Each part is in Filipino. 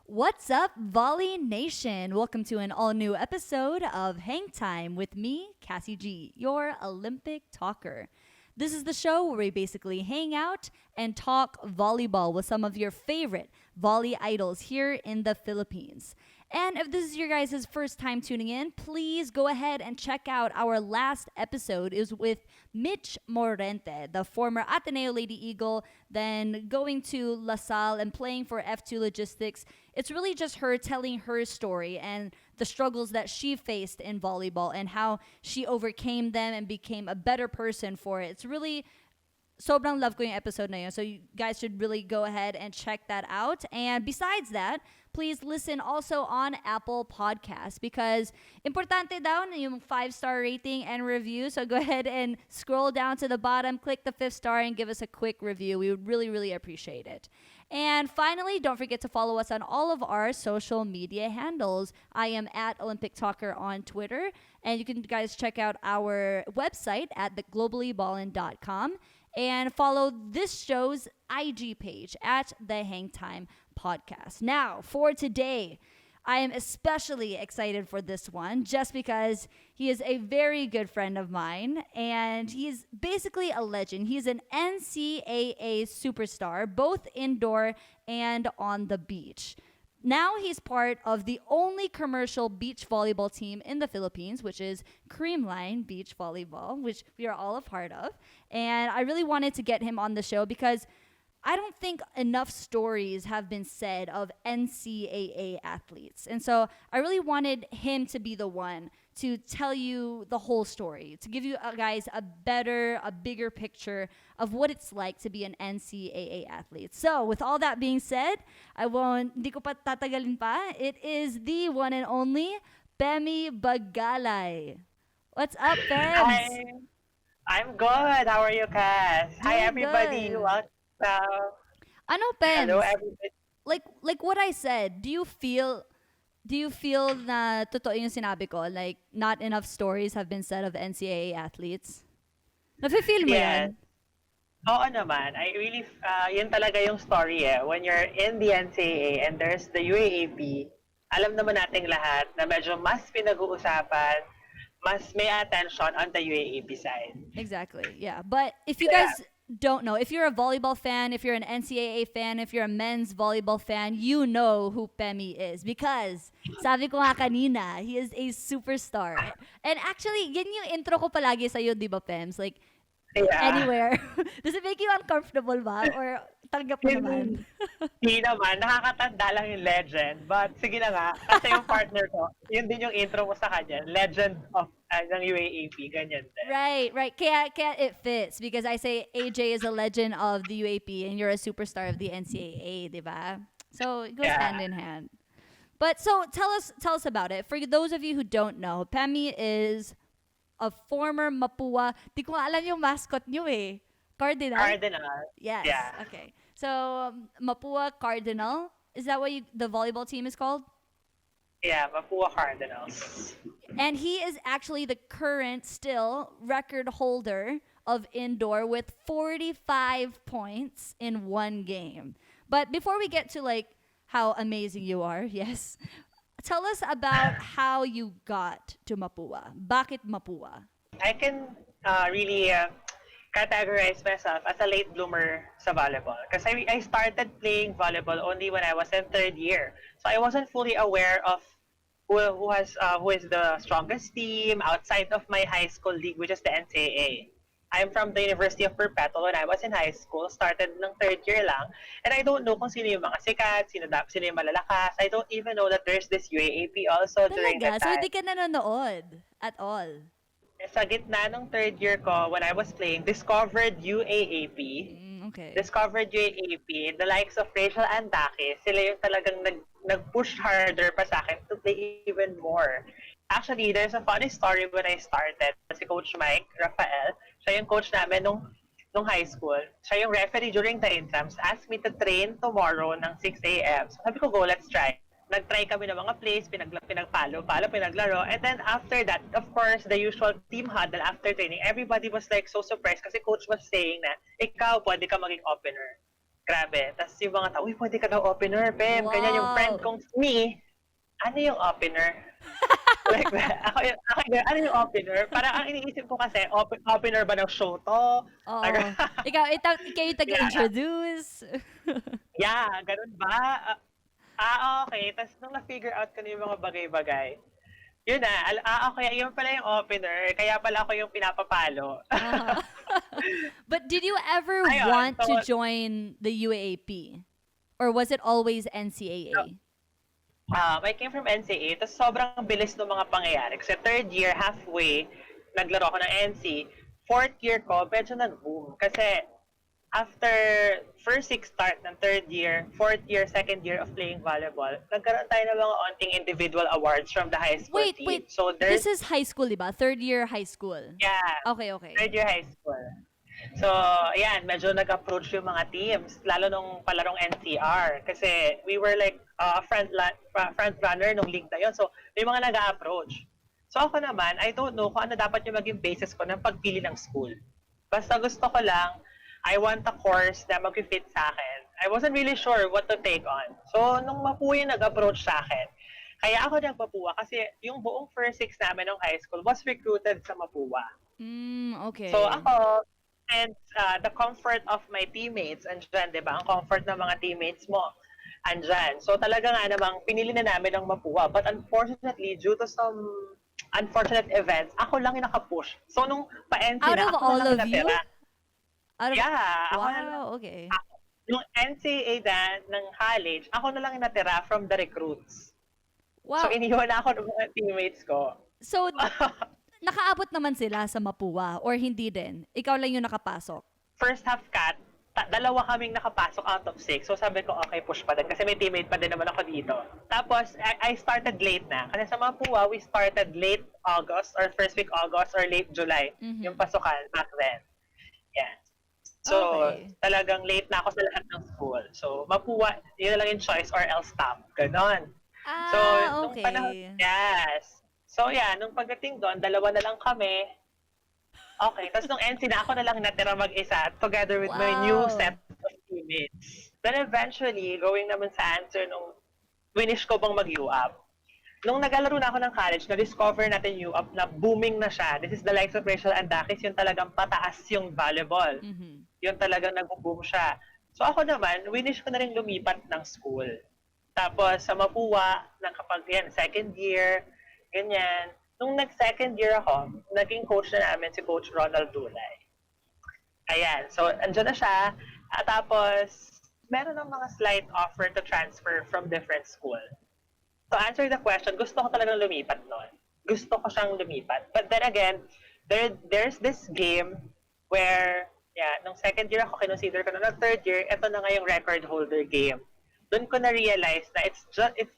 What's up, Volley Nation? Welcome to an all new episode of Hang Time with me, Kassie G, your Olympic talker. This is the show where we basically hang out and talk volleyball with some of your favorite volley idols here in the Philippines. And if this is your guys' first time tuning in, please go ahead and check out our last episode. It was with Mitch Morente, the former Ateneo Lady Eagle, then going to La Salle and playing for F2 Logistics. It's really just her telling her story and the struggles that she faced in volleyball and how she overcame them and became a better person for it. It's really sobrang love ko yung episode na yun. So you guys should really go ahead and check that out. And besides that, please listen also on Apple Podcasts because importante daw na yung 5-star rating and review. So go ahead and scroll down to the bottom, click the 5th star, and give us a quick review. We would really, really appreciate it. And finally, don't forget to follow us on all of our social media handles. I am at Olympic Talker on Twitter. And you can guys check out our website at thegloballyBallin.com. And follow this show's IG page at the Hang Time Podcast. Now, for today, I am especially excited for this one just because he is a very good friend of mine and he's basically a legend. He's an NCAA superstar, both indoor and on the beach. Now he's part of the only commercial beach volleyball team in the Philippines, which is Creamline Beach Volleyball, which we are all a part of. And I really wanted to get him on the show because I don't think enough stories have been said of NCAA athletes. And so I really wanted him to be the one to tell you the whole story, to give you guys a bigger picture of what it's like to be an NCAA athlete. So with all that being said, hindi ko pa tatagalin pa. It is the one and only Pemie Bagalay. What's up, Pems? Hi, I'm good. How are you, Cass? Hi, Doing everybody. good. Welcome. Ano, Hello, Pems? everybody. Like what I said, do you feel na totoo yung sinabi ko? Like, not enough stories have been said of NCAA athletes? Nafe-feel mo Yes. yan? Oo naman. I really, yun talaga yung story eh. When you're in the NCAA and there's the UAAP, alam naman nating lahat na medyo mas pinag-uusapan, mas may attention on the UAAP side. Exactly, yeah. But if you Yeah. guys don't know, if you're a volleyball fan, if you're an NCAA fan, if you're a men's volleyball fan, you know who Pemie is because sabi ko nga kanina, he is a superstar. And actually, yan yung intro ko palagi sa'yo, di ba, Pems? Like, Yeah. anywhere. Does it make you uncomfortable ba? Or tanggap mo naman? Hindi naman, nakakatanda lang yung legend. But sige na nga, kasi yung partner ko, yun din yung intro mo sa kanya, legend of ng UAAP, ganyan din. Right. Kaya it fits because I say AJ is a legend of the UAP and you're a superstar of the NCAA, di ba? So it goes Yeah. hand in hand. But so tell us about it. For those of you who don't know, Pemie is a former Mapua. Di ko nga alam yung mascot niyo eh. Cardinal? Cardinal. Yes. Yeah. Okay. So Mapua Cardinal. Is that what the volleyball team is called? Yeah, Mapua Cardinals. And he is actually the current still record holder of indoor with 45 points in one game. But before we get to like how amazing you are, yes, tell us about how you got to Mapua. Bakit Mapua? I can really categorize myself as a late bloomer sa volleyball. Kasi I started playing volleyball only when I was in third year. So I wasn't fully aware of who is the strongest team outside of my high school league, which is the NCAA. I'm from the University of Perpetual when I was in high school, started ng third year lang, and I don't know kung sino yung mga sikat, sino yung malalakas. I don't even know that there's this UAAP also during Talaga? that So time. hindi ka nanonood at all? Sa gitna ng third year ko, when I was playing, discovered UAAP. Okay. Discovered UAAP, the likes of Rachel Andake, sila yung talagang nag-push harder pa sa akin to play even more. Actually, there's a funny story when I started. Si Coach Mike Rafael, siya yung coach namin nung high school. Siya yung referee during the intrams, asked me to train tomorrow ng 6 a.m. So sabi ko, go, let's try. Nag-try kami ng mga plays, pinagpalo, pinaglaro. And then after that, of course, the usual team huddle after training, everybody was like so surprised kasi coach was saying na, ikaw, pwede ka maging opener. Grabe. Tapos yung mga tao, uy, pwede ka daw opener, Pem. Ganyan yung friend Wow. kong me, ano yung opener? Like that. Ako yung, ano yung opener? Parang ang iniisip ko kasi, opener ba ng show to? Oo. Like, Ikaw yung yeah, taga-introduce. yeah, ganun ba? Okay. Tapos nung na-figure out ko na yung mga bagay-bagay, yun na, okay, yun pala yung opener, kaya pala ako yung pinapapalo. Uh-huh. But did you ever Ayun, want to join the UAAP? Or was it always so, NCAA? I came from NCAA, tapos sobrang bilis ng mga pangyayari. Kasi third year, halfway, naglaro ako ng NC. Fourth year ko, medyo nag-boom. Kasi after first six start ng third year, fourth year, second year of playing volleyball, nagkaroon tayo ng mga onting individual awards from the high school Wait, team. wait. So This there's, is high school, diba? Third year high school. yeah, Okay, okay. third year high school. So, ayan, medyo nag-approach yung mga teams, lalo nung palarong NCR. Kasi we were like front runner nung league na yun. So, may mga nag-approach. So, ako naman, I don't know kung ano dapat yung maging basis ko ng pagpili ng school. Basta gusto ko lang, I want a course na mag-fit sa akin. I wasn't really sure what to take on. So, nung Mapuya nag-approach sa akin, kaya ako nagpapuwa kasi yung buong first six namin ng high school was recruited sa Mapua. So Okay. ako, and the comfort of my teammates, andyan, di ba? Ang comfort ng mga teammates mo, andyan. So talaga nga namang pinili na namin ang Mapua. But unfortunately, due to some unfortunate events, ako lang yung nakapush. So nung pa-NC Out na, of ako na all lang yung of natira. you? Out of Yeah, ako na lang. Wow, okay. Nung NCAA na ng college, ako na lang yung natira from the recruits. So Wow. iniwan na ako ng mga teammates ko. So nakaabot naman sila sa Mapua or hindi din? Ikaw lang yung nakapasok? First half cut, dalawa kaming nakapasok out of six. So sabi ko, okay, push pa din. Kasi may teammate pa din naman ako dito. Tapos, I started late na. Kasi sa Mapua, we started late August or first week August or late July. Yung Mhm. pasukan back then. Yeah. So, Okay. talagang late na ako sa lahat ng school. So, Mapua, yun na lang yung choice or else stop. Ganon. So, nung panahon, Okay. yes. So, yeah, nung pagdating doon, dalawa na lang kami. Okay, tapos nung NC na ako na lang natira mag-isa together with my new Wow. set of teammates. Then eventually, going naman sa answer nung winish ko bang mag-U-Up. Nung naglalaro na ako ng college, na-discover natin U-Up na booming na siya. This is the likes of Rachel Andakis, yung talagang pataas yung volleyball. Mhm. Yung talagang nag-boom siya. So ako naman, winish ko na rin lumipat ng school. Tapos sa Mapua, kapag yan, second year, ganyan. Nung nag-second year ako, naging coach na namin si Coach Ronald Dulay. Ayan, so andyan na siya. Tapos, meron ng mga slight offer to transfer from different school. To answer the question, gusto ko talagang lumipat noon. Gusto ko siyang lumipat. But then again, there's this game where, yeah, nung second year ako, kinonsider ko na third year, ito na nga yung record holder game. Doon ko na-realize na it's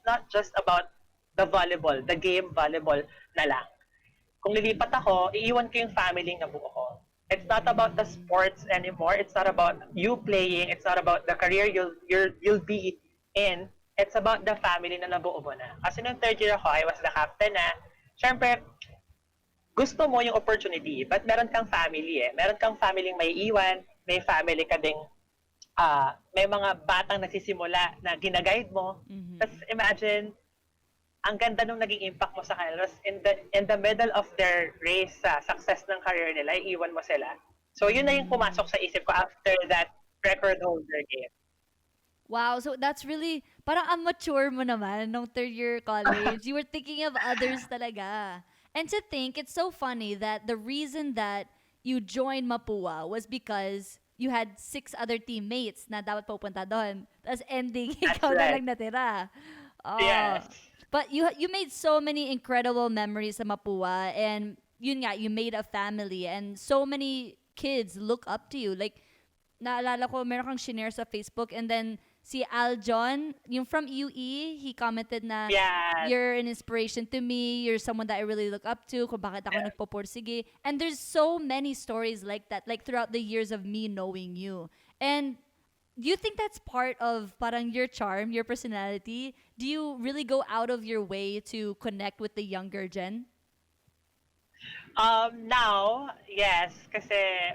not just about the volleyball, the game volleyball na lang. Kung lilipat ako, iiwan ko yung family na buo ko. It's not about the sports anymore. It's not about you playing. It's not about the career you'll be in. It's about the family na nabuo mo na. Kasi nung third year ako, I was the captain na. Siyempre, gusto mo yung opportunity, but meron kang family eh. Meron kang family may iwan, may family ka ding may mga batang nagsisimula na ginaguide mo. Tapos Mhm. imagine, ang ganda nung naging impact mo sa kanila. In the middle of their race sa success ng career nila, iiwan mo sila. So yun na yung pumasok Mm. sa isip ko after that record holder game. Wow, so that's really parang ang mature mo naman nung third year college. You were thinking of others talaga. And to think, it's so funny that the reason that you joined Mapua was because you had six other teammates na dapat pupunta doon. Tapos ending, That's ikaw na right. lang natira. Oh. Yes. But you made so many incredible memories sa Mapua, and yun nga, you made a family, and so many kids look up to you. Like, naalala ko, meron kang shinare sa Facebook, and then si Aljon, yung from UE, he commented na, Yes. you're an inspiration to me, you're someone that I really look up to, kung bakit ako Yes. nagpoporsige. And there's so many stories like that, like throughout the years of me knowing you. And do you think that's part of parang your charm, your personality? Do you really go out of your way to connect with the younger gen? Now, yes, kasi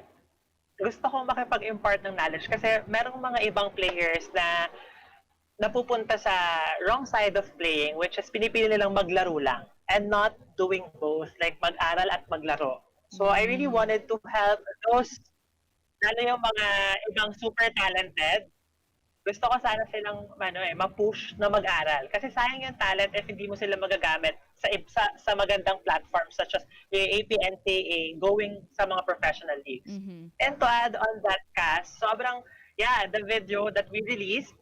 gusto ko makipag-impart ng knowledge kasi merong mga ibang players na napupunta sa wrong side of playing, which is pinipili nilang maglaro lang and not doing both, like mag-aral at maglaro. So I really Mm. wanted to help those, lalo yung mga ibang super talented. Gusto ko sana silang ma-push na mag-aral. Kasi sayang yung talent if hindi mo sila magagamit sa magandang platforms such as AAP, NCAA, going sa mga professional leagues. Mm-hmm. And to add on that, Cass, sobrang, yeah, the video that we released,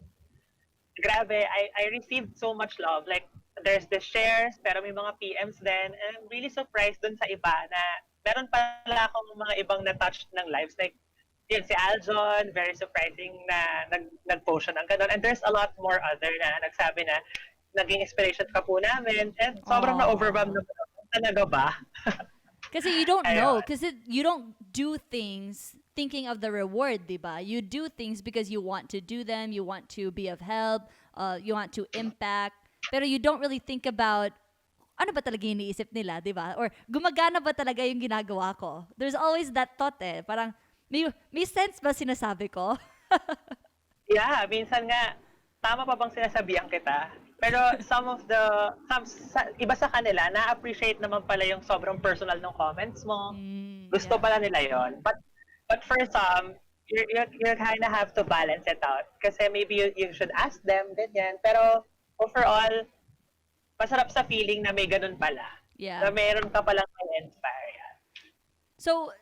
grabe, I received so much love. Like, there's the shares, pero may mga PMs din. And I'm really surprised dun sa iba na meron pala akong mga ibang na-touch ng lives. Like, yun, si Aljon, very surprising na nag-post siya ng ganun. And there's a lot more other na nagsabi na naging inspiration ka po namin. And sobrang na-overwhelmed na po. Talaga ba? Kasi you don't know. Ayun. Kasi you don't do things thinking of the reward, diba? You do things because you want to do them, you want to be of help, you want to impact. Pero you don't really think about ano ba talaga yung iniisip nila, diba? Or gumagana ba talaga yung ginagawa ko? There's always that thought eh. Parang, may sense ba sinasabi ko? Yeah, minsan nga, tama pa bang sinasabihan kita? Pero iba sa kanila, na-appreciate naman pala yung sobrang personal ng comments mo. Gusto Yeah. pala nila yon. But for some, you kind of have to balance it out. Kasi maybe you should ask them, ganyan. Pero overall, masarap sa feeling na may ganun pala. Yeah. Na meron ka palang ma-inspire. So,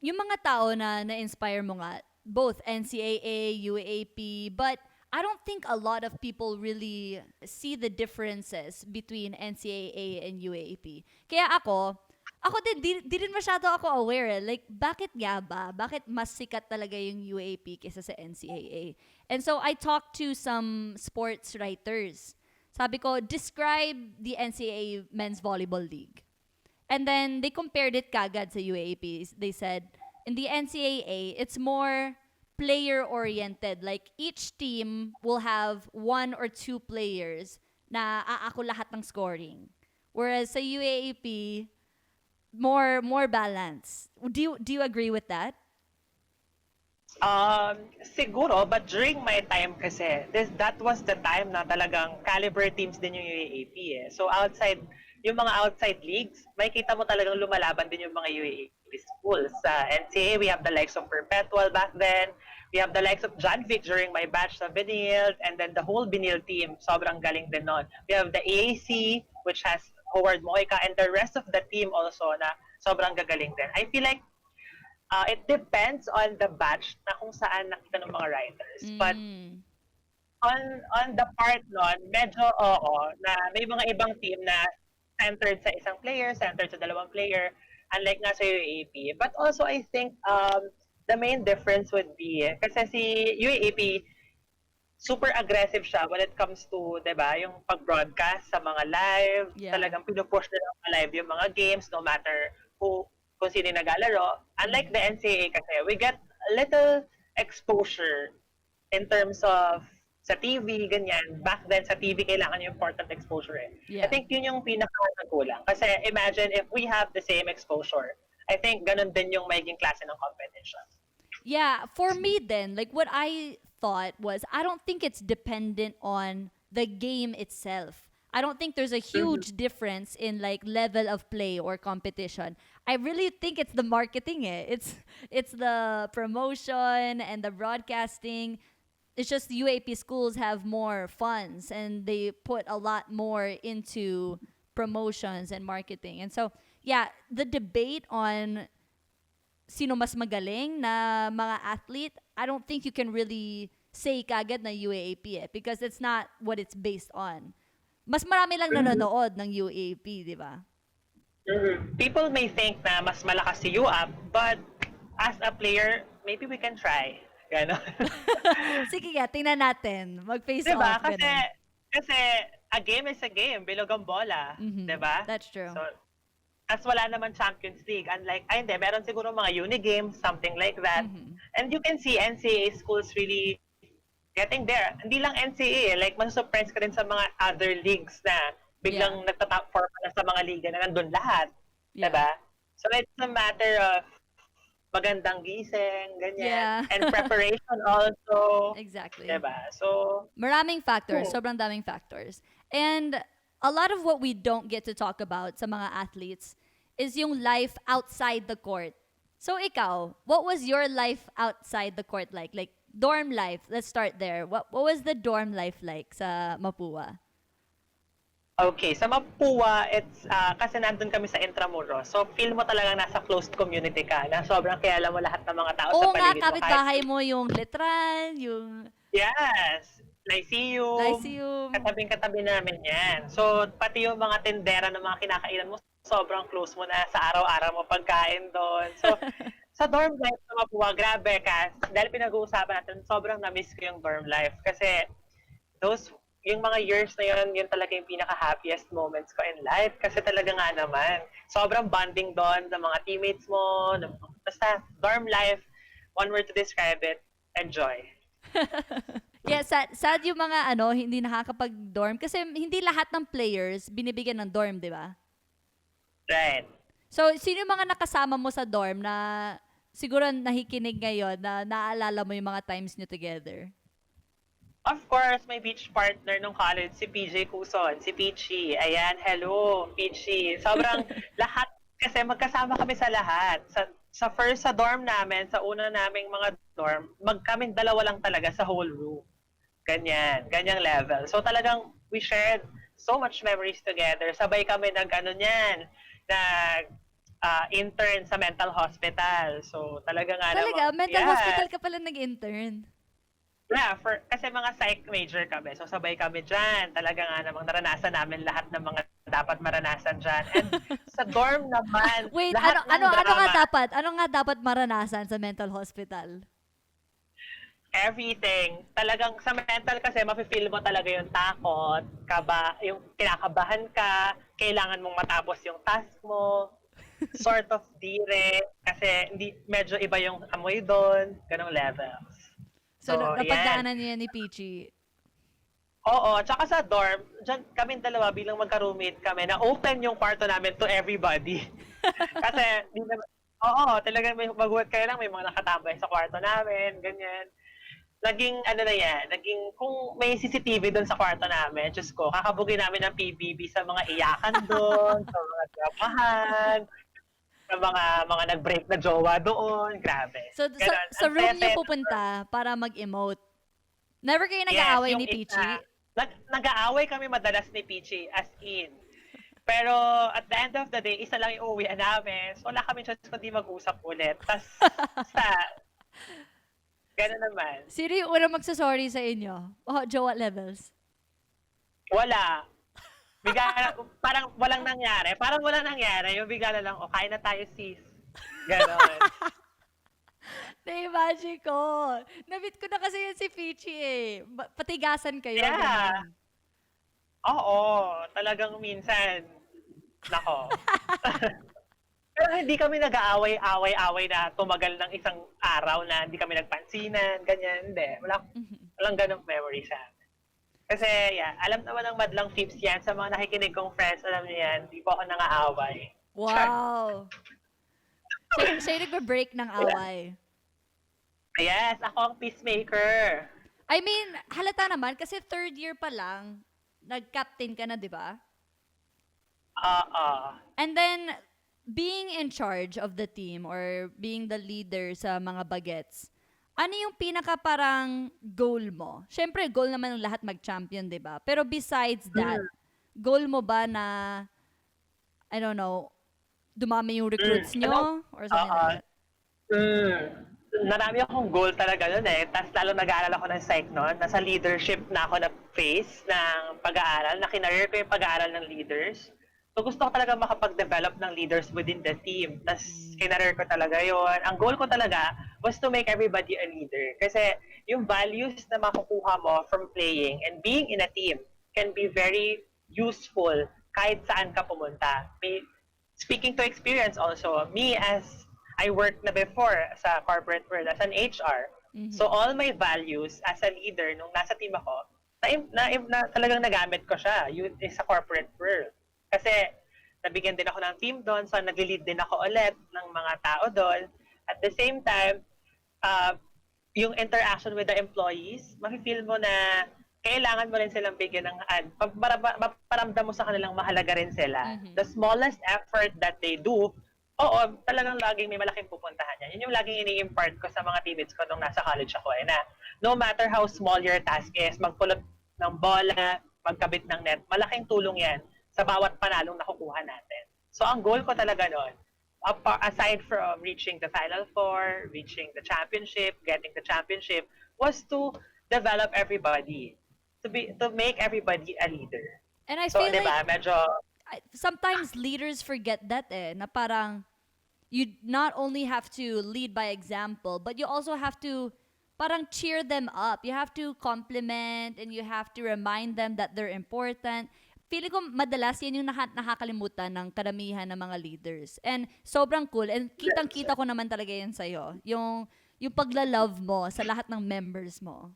yung mga tao na na-inspire mo nga, both NCAA, UAP, but I don't think a lot of people really see the differences between NCAA and UAP. Kaya ako din, di rin masyado ako aware. Like, bakit nga ba? Bakit mas sikat talaga yung UAP kaysa sa NCAA? And so, I talked to some sports writers. Sabi ko, describe the NCAA Men's Volleyball League. And then they compared it kagad sa UAP. They said, in the NCAA, it's more player-oriented. Like, each team will have one or two players na aako lahat ng scoring. Whereas sa UAP, more balance. Do you agree with that? Siguro, but during my time kasi, that was the time na talagang caliber teams din yung UAAP eh. So yung mga outside leagues, makikita mo talagang lumalaban din yung mga UAAP schools. Sa NCAA, we have the likes of Perpetual back then. We have the likes of John Vic during my batch sa Benil, and then the whole Benil team, sobrang galing din nun. We have the AAC, which has Howard Moica, and the rest of the team also na sobrang gagaling din. I feel like it depends on the batch na kung saan nakita ng mga writers. But on the part nun, medyo oo, na may mga ibang team na centered sa isang player, centered sa dalawang player, unlike nga sa UAAP. But also, I think the main difference would be, kasi si UAAP, super aggressive siya when it comes to, di ba, yung pag-broadcast sa mga live, talagang pinupush nila mga live yung mga games, no matter kung sino yung naglalaro. Unlike the NCAA kasi, we get a little exposure in terms of sa TV, ganyan. Back then, sa TV, kailangan yung important exposure eh. I think yun yung pinaka-nagulang. Kasi imagine if we have the same exposure, I think ganun din yung magiging klase ng competition. Yeah, for me then, like what I thought was, I don't think it's dependent on the game itself. I don't think there's a huge difference in like level of play or competition. I really think it's the marketing eh. It's the promotion and the broadcasting. It's just UAP schools have more funds and they put a lot more into promotions and marketing. And so, yeah, the debate on sino mas magaling na mga athlete, I don't think you can really say kagad na UAAP eh, because it's not what it's based on. Mas marami lang nanonood ng UAAP, di ba? People may think na mas malakas si UAP, but as a player, maybe we can try. Ganon. Sige nga, tingnan natin. Mag-face diba? off. Kasi a game is a game. Bilog ang bola. Diba? That's true. So, as wala naman Champions League. Unlike, hindi, meron siguro mga uni games, something like that. And you can see NCAA schools really getting there. Hindi lang NCAA, like masusurprise ka rin sa mga other leagues na biglang nagta-top 4 pa na sa mga liga na nandun lahat. Diba? So it's a matter of magandang gising, ganyan. Yeah. And preparation also. Exactly. Diba? So, Maraming factors, hmm, sobrang daming factors. And a lot of what we don't get to talk about sa mga athletes is yung life outside the court. So ikaw, what was your life outside the court like? Like dorm life. Let's start there. What was the dorm life like sa Mapua? okay, sa Mapua, kasi nandun kami sa Intramuros. So, feel mo talagang nasa closed community ka, na sobrang kilala mo lahat ng mga tao sa Oo nga, paligid mo. kapitbahay mo yung Letran, yung Yes, Lyceum, Lyceum. katabing-katabi namin yan. So, pati yung mga tindera ng mga kinakainan mo, sobrang close mo na sa araw-araw mo pagkain doon. So, sa dorm life sa Mapua, grabe ka. Dahil pinag-uusapan natin, sobrang na-miss ko yung dorm life. Kasi those yung mga years na yun talaga yung pinaka-happiest moments ko in life. Kasi talaga nga naman, sobrang bonding doon ng mga teammates mo. Basta, dorm life, one word to describe it, enjoy. Yeah, sad yung mga hindi nakakapag-dorm kasi hindi lahat ng players binibigyan ng dorm, di ba? Right. So, sino yung mga nakasama mo sa dorm na siguro nakikinig ngayon na naalala mo yung mga times nyo together? Of course, my beach partner nung college, si PJ Cuson, si Peachy. Ayan, hello, Peachy. Sobrang lahat, kasi magkasama kami sa lahat. Sa dorm namin, sa una naming mga dorm, kaming dalawa lang talaga sa whole room. Ganyang level. So talagang we shared so much memories together. Sabay kami intern sa mental hospital. So talaga nga Talaga? namang, Mental yeah. hospital ka pala nag-intern? Yeah, kasi mga psych major kami. So sabay kami dyan. Talaga nga namang naranasan namin lahat ng mga dapat maranasan dyan. And sa dorm naman, Wait, lahat ng drama, ano nga dapat maranasan sa mental hospital? everything. Talagang sa mental kasi mafe-feel mo talaga yung takot, yung kinakabahan ka, kailangan mong matapos yung task mo, sort of dire, kasi medyo iba yung amoy doon, ganong levels. So, Yan. napagdaanan niya ni Peachy. Oo, tsaka sa dorm, dyan kami dalawa bilang magka-roommate kami, na open yung kwarto namin to everybody. Kasi, talagang magulat kayo lang, may mga nakatambay sa kwarto namin, ganyan. Kung may CCTV doon sa kwarto namin, Diyos ko, kakabugin namin ng PBB sa mga iyakan doon, sa mga dramahan, sa mga nag-break na jowa doon, grabe. So, Ganon. sa room niyo pupunta para mag-emote. Never kayo nag-aaway ni Peachy? Nag-aaway kami madalas ni Peachy, as in. Pero at the end of the day, isa lang yung uuwian namin. So wala kami choice kundi mag-usap ulit. Tas, gano'n naman. Sino yung unang magsasorry sa inyo? Jowa levels? Wala. Parang walang nangyari. Yung bigla na lang, kain na tayo sis. Gano'n. Na-imagine ko. Na-meet ko na kasi yun si Peachy eh. Patigasan kayo. Yeah. Ganun. Oo. Talagang minsan. Nako. Pero hindi kami nag-aaway-away na tumagal ng isang araw na hindi kami nagpansinan, ganyan. Hindi. Walang ganong memory sa amin. Kasi, alam naman ng madlang tips yan. Sa mga nakikinig kong friends, alam niyo yan, hindi po ako nang-aaway. Wow. Siya yung nagbe-break ng away. Yes, ako ang peacemaker. I mean, halata naman kasi third year pa lang, nag-captain ka na, di ba? And then, being in charge of the team or being the leader sa mga bagets, ano yung pinaka parang goal mo? Siyempre, goal naman ng lahat mag-champion, di ba? Pero besides that, goal mo ba na, I don't know, dumami yung recruits nyo? Or something like that? Marami akong goal talaga nun eh. Tapos lalo nag-aaral ako ng psych noon. Nasa leadership na ako na phase ng pag-aaral. Nakinareer ko yung pag-aaral ng leaders. So gusto ko talaga makapag-develop ng leaders within the team. Tapos kinareer ko talaga yon. Ang goal ko talaga was to make everybody a leader. Kasi yung values na makukuha mo from playing and being in a team can be very useful kahit saan ka pumunta. Speaking to experience also, me as I worked na before sa corporate world as an HR. So all my values as a leader nung nasa team ako, na talagang nagamit ko siya sa corporate world. Kasi nabigyan din ako ng team doon, so nag-lead din ako ulit ng mga tao doon. At the same time, uh, yung interaction with the employees, mafe-feel mo na kailangan mo rin silang bigyan ng maparamdam mo sa kanilang mahalaga rin sila. Mm-hmm. The smallest effort that they do, oo, talagang laging may malaking pupuntahan yan. Yun yung laging ini-impart ko sa mga teammates ko nung nasa college ako na no matter how small your task is, magpulot ng bola, magkabit ng net, malaking tulong yan sa bawat panalong nakukuha natin. So ang goal ko talaga noon, aside from reaching the Final Four, reaching the championship, getting the championship, was to develop everybody, to make everybody a leader. And I So, feel diba, like medyo, sometimes leaders forget that na parang you not only have to lead by example, but you also have to parang cheer them up. You have to compliment and you have to remind them that they're important. Feeling ko madalas yan yung nakakalimutan ng karamihan ng mga leaders. And sobrang cool. And kitang-kita ko naman talaga yan sa'yo. Yung pagla-love mo sa lahat ng members mo.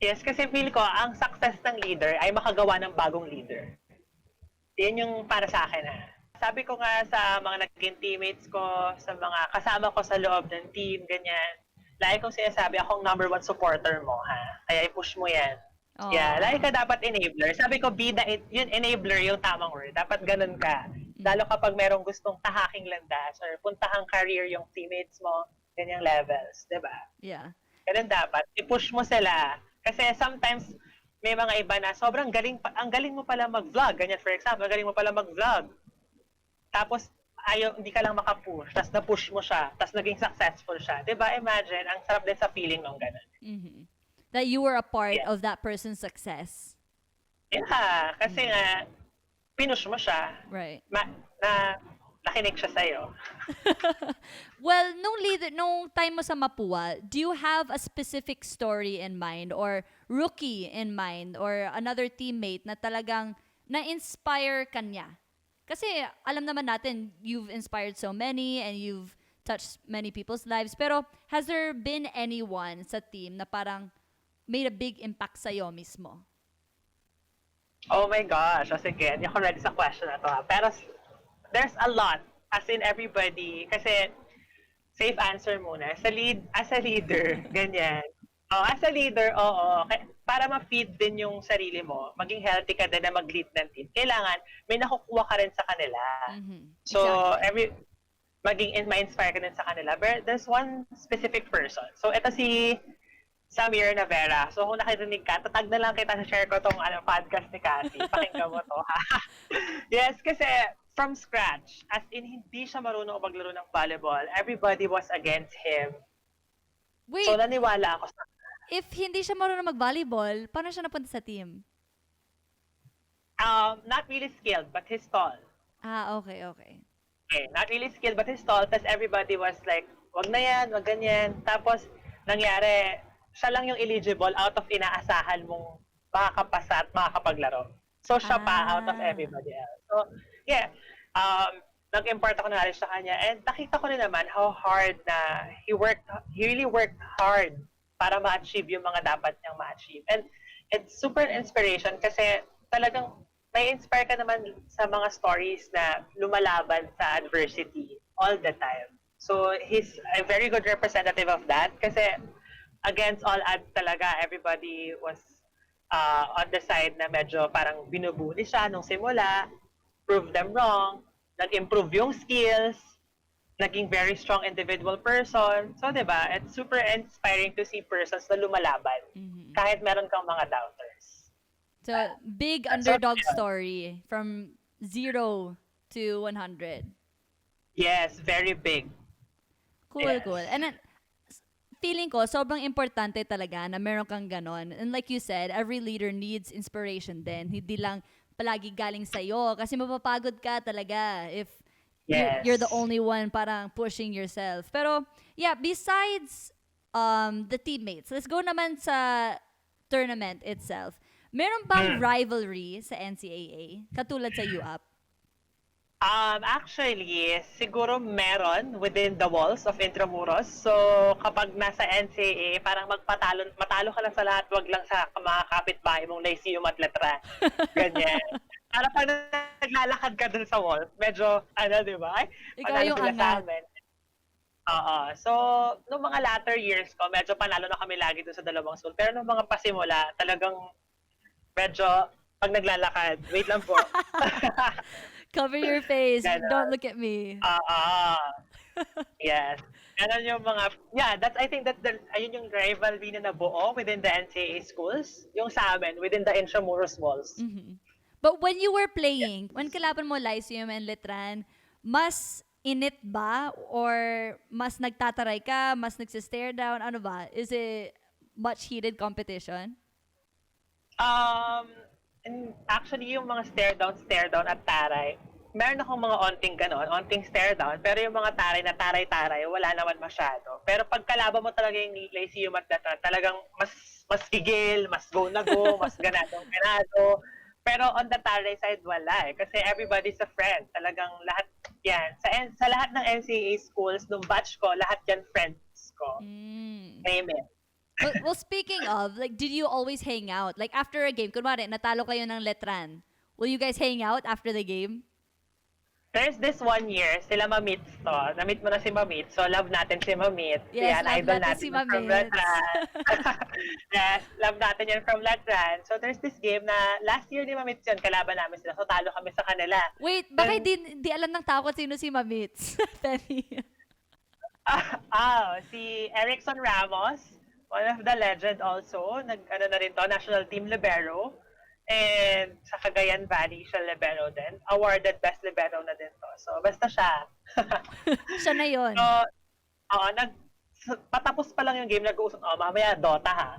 yes, kasi feel ko, ang success ng leader ay makagawa ng bagong leader. Yan yung para sa akin Sabi ko nga sa mga naging teammates ko, sa mga kasama ko sa loob ng team, ganyan, lagi kong sinasabi, akong number 1 supporter mo, Kaya i-push mo yan. Aww. Yeah, lagi ka dapat enabler. Sabi ko, yun enabler yung tamang word. Dapat ganun ka. Lalo kapag merong gustong tahaking landas or puntahang career yung teammates mo, ganyang levels, di ba? Yeah. Ganun dapat. I-push mo sila. Kasi sometimes, may mga iba na sobrang galing, ang galing mo pala mag-vlog. Ganyan, for example, galing mo pala mag-vlog. Tapos, hindi ka lang makapush. Tapos na-push mo siya. Tapos naging successful siya. Diba? Imagine, ang sarap din sa feeling ng ganun. Mm-hmm. That you were a part of that person's success. Yeah, kasi nga, pinush mo siya. Right. Nakinig siya sa'yo. Well, nung time mo sa Mapua, do you have a specific story in mind or rookie in mind or another teammate na talagang na-inspire ka niya? Kasi alam naman natin, you've inspired so many and you've touched many people's lives. Pero has there been anyone sa team na parang made a big impact sa'yo mismo? Oh my gosh. O sige, hindi ako ready sa question na to. Pero there's a lot. As in everybody. Kasi safe answer muna. As a leader, ganyan. As a leader, oo. Para ma-feed din yung sarili mo, maging healthy ka din na mag-lead ng team, kailangan may nakukuha ka rin sa kanila. Mm-hmm. So, exactly. ma-inspire ka din sa kanila. But there's one specific person. So, ito si Samir Navera. So, kung nakirinig ka, tatag na lang kita sa share ko tong podcast ni Kassie. Pakinggan mo to, Yes, kasi from scratch, as in hindi siya marunong maglaro ng volleyball, everybody was against him. Wait, so, naniwala ako sa if hindi siya marunong mag-volleyball, paano siya napunta sa team? Not really skilled, but he's tall. Okay. Okay, not really skilled, but he's tall. Tapos everybody was like, wag na yan, wag ganyan. Tapos, nangyari, siya lang yung eligible out of inaasahan mong makakapasa at makakapaglaro. So, siya pa out of everybody else. So, yeah, nag-import ako na rin sa kanya. And nakita ko rin naman how hard na he really worked hard para ma-achieve yung mga dapat niyang ma-achieve. And it's super inspiration kasi talagang may inspire ka naman sa mga stories na lumalaban sa adversity all the time. So, he's a very good representative of that kasi against all odds talaga, everybody was on the side na medyo parang binubuli siya nung simula, prove them wrong, nag-improve yung skills, naging very strong individual person. So, diba, it's super inspiring to see persons na lumalaban kahit meron kang mga doubters. So, big underdog story from 0 to 100. Yes, very big. Cool. And then, feeling ko, sobrang importante talaga na meron kang ganon. And like you said, every leader needs inspiration din. Hindi lang palagi galing sa'yo. Kasi mapapagod ka talaga if you're the only one parang pushing yourself. Pero, yeah, besides the teammates, let's go naman sa tournament itself. Meron bang rivalry sa NCAA? Katulad sa UAP? Actually, siguro meron within the walls of Intramuros. So, kapag nasa NCAA, parang matalo ka lang sa lahat, wag lang sa mga kapitbahay mong Lyceum at Letran. Ganyan. Para pag naglalakad ka dun sa walls, medyo, di ba? Ikaw yung sila sa angat. amin. Oo. So, nung mga latter years ko, medyo panalo na kami lagi doon sa dalawang school. Pero nung mga pasimula, talagang medyo pag naglalakad, wait lang po. Cover your face. Don't Ganon. look at me. Oo. Yes. Ganon yung mga, yeah, I think ayun yung rivalry na nabuo within the NCAA schools. Yung sa amin, within the Intramuros walls. Mhm. But when you were playing, when kalaban mo Lyceum and Letran, mas init ba? Or mas nagtataray ka? Mas nagsistare down? Ano ba? Is it much heated competition? Um, and actually, yung mga stare down at taray, meron akong mga onting ganon, onting stare down, pero yung mga taray na taray-taray, wala naman masyado. Pero pag kalaban mo talaga yung Lyceum at Datan, talagang mas higil, mas go na go, mas ganadong ganado. Pero on the taray side, wala eh. Kasi everybody's a friend. Talagang lahat yan. Sa lahat ng NCAA schools, nung batch ko, lahat yan friends ko. Mm. Name it. Well, speaking of, like, did you always hang out? Like, after a game, kunwari, natalo kayo ng Letran, will you guys hang out after the game? There's this one year, sila Mamits to. Na-meet mo na si Mamits. So, love natin si Mamits. Yes, Yan, love idol natin natin si yan from Mamits. Letran. Yes, love natin yan from Letran. So, there's this game na last year ni Mamits yun, kalaban namin sila. So, talo kami sa kanila. Wait, baka di alam ng tao kung sino si Mamits. Penny. Si Erickson Ramos, one of the legend also. Nag-ano na rin to, national team libero. And sa Cagayan Valley, siya libero din. Awarded best libero na din to. So, basta siya. Siya na yun. So, patapos pa lang yung game, nag-uusap, mamaya Dota ha.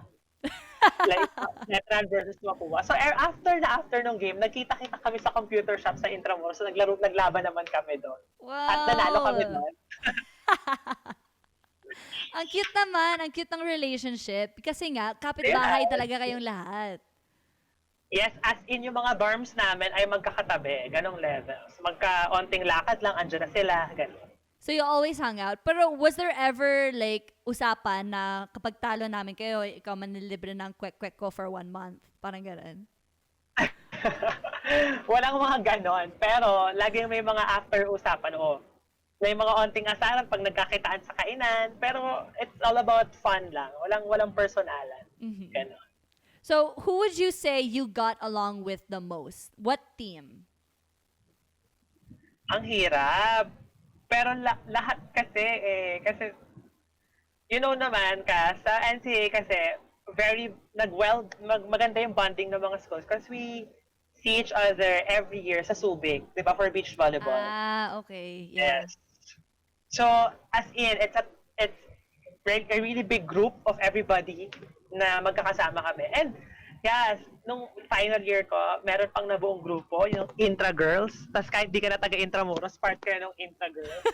Like, Netran versus Mapua. So, after nung game, nagkita-kita kami sa computer shop sa Intramuros. So, naglaban naman kami doon. Wow. At nanalo kami doon. Ang cute naman, ang cute ng relationship. Kasi nga, kapitbahay talaga kayong lahat. Yes, as in yung mga dorms namin ay magkakatabi, ganong levels. Magka-onting lakad lang, andyan na sila, ganon. So you always hung out. Pero was there ever like usapan na kapag talo namin kayo, ikaw manlilibre ng kwek-kwek ko for 1 month? Parang gano'n. Walang mga ganon, pero laging may mga after usapan, may mga onting asaran pag nagkakitaan sa kainan, pero it's all about fun lang. Walang personalan. Mm-hmm. Ganon. So, who would you say you got along with the most? What team? Ang hirap. Pero lahat kasi you know naman sa NCAA kasi maganda yung bonding ng mga schools because we see each other every year sa Subic, di ba, for beach volleyball. Okay. Yeah. Yes. So, as in, it's a really big group of everybody na magkakasama kami. And, yes, nung final year ko, meron pang nabuong grupo, yung intra-girls. Tapos kahit di ka na taga-intramuros, part ka na ng intra-girls.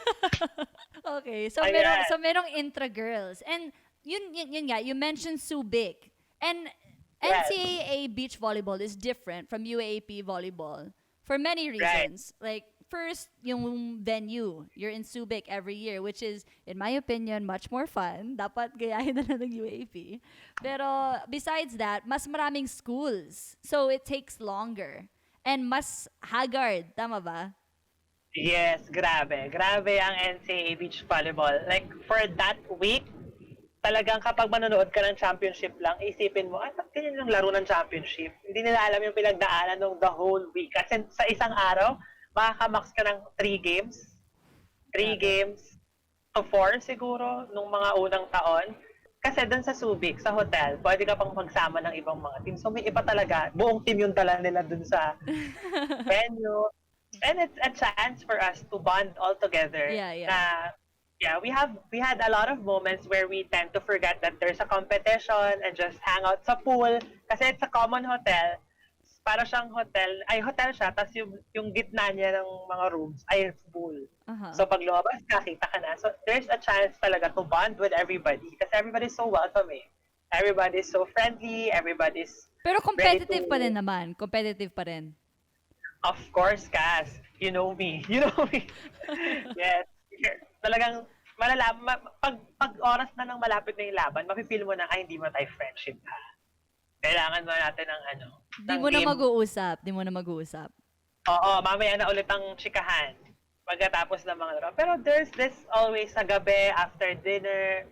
Okay. So, Ayan. merong intra-girls. And, yun nga, you mentioned Subic. And, Yes. NCAA beach volleyball is different from UAAP volleyball for many reasons. Like, first, yung venue. You're in Subic every year, which is, in my opinion, much more fun. Dapat gayahin na lang ng UAP. Pero, besides that, mas maraming schools. So, it takes longer. And mas haggard. Tama ba? Yes, grabe. Grabe ang NCAA beach volleyball. Like, for that week, talagang kapag manonood ka ng championship lang, isipin mo, ba't ganyan yung laro ng championship? Hindi nila alam yung pinagdaanan ng the whole week. Kasi sa isang araw, makakamax ka ng 3 games. 3 games to 4 siguro nung mga unang taon. Kasi dun sa Subic, sa hotel, pwede ka pang magsama ng ibang mga team. So may iba talaga. Buong team yung dala nila dun sa venue. And it's a chance for us to bond all together. Yeah. We had a lot of moments where we tend to forget that there's a competition and just hang out sa pool. Kasi it's a common hotel. Para siyang hotel siya, tapos yung gitna niya ng mga rooms ay pool. Uh-huh. So pag lumabas ka, kita ka na. So there's a chance talaga to bond with everybody kasi everybody's so welcoming. Everybody's so friendly, everybody's Pero competitive pa rin naman. Competitive pa rin. Of course, Cass. You know me. Yes. Talagang pag oras na ng malapit na yung laban, mapipil mo na, hindi mo tayo friendship ha. Kailangan mo natin ng Di mo na mag-uusap. Oo, mamaya na ulit ang chikahan. pagkatapos ng mga laro. Pero there's this always sa gabi, after dinner,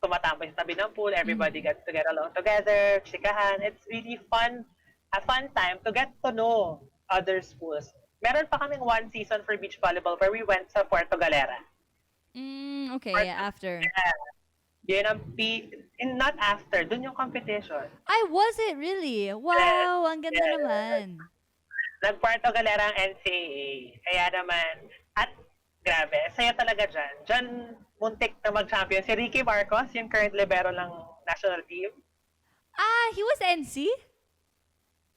tumatambay sa tabi ng pool, everybody gets to get along together, chikahan. It's really fun, a fun time to get to know other schools. Meron pa kaming one season for beach volleyball where we went sa Puerto Galera. Okay, yeah, after. Yun ang not after, dun yung competition. Ay, was it really? Wow, ang ganda Yes. naman. Nag-Puerto Galera ang NCAA. Kaya naman, at grabe, saya talaga dyan. Dyan, muntik na mag-champion. Si Ricky Marcos, yung current libero ng national team. Ah, he was NC?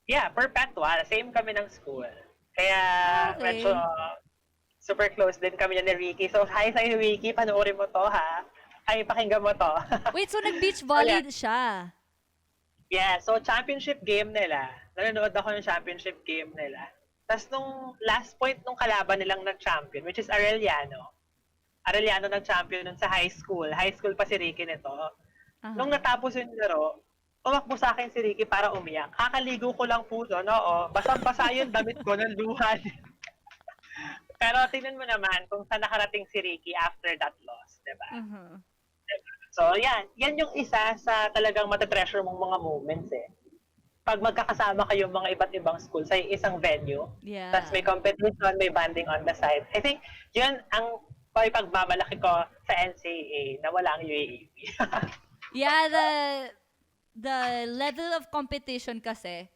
Yeah, perpetual. Same kami ng school. Kaya, Okay. medyo super close din kami ni Ricky. So, hi sa'yo, Ricky. Panoorin mo to, ha? Ay, pakinggan mo to. Wait, so nag-beach volley siya? Yeah, so championship game nila. Nanonood ako ng championship game nila. Tapos nung last point nung kalaban nilang nag-champion, which is Arellano. Arellano nag-champion nun sa high school. High school pa si Ricky nito. Nung natapos yung laro, tumakbo sa akin si Ricky para umiyak. Kakaligo ko lang po doon, oo. Basang-basa yung damit ko ng luha. Pero tingnan mo naman kung saan nakarating si Ricky after that loss, di ba? So, yan yung isa sa talagang matetreasure mong mga moments eh. Pag magkakasama kayong mga iba't ibang school sa isang venue, Yeah. tapos may competition, may banding on the side. I think yun ang pagmamalaki ko sa NCAA na wala ang UAAP. Yeah, the level of competition kasi,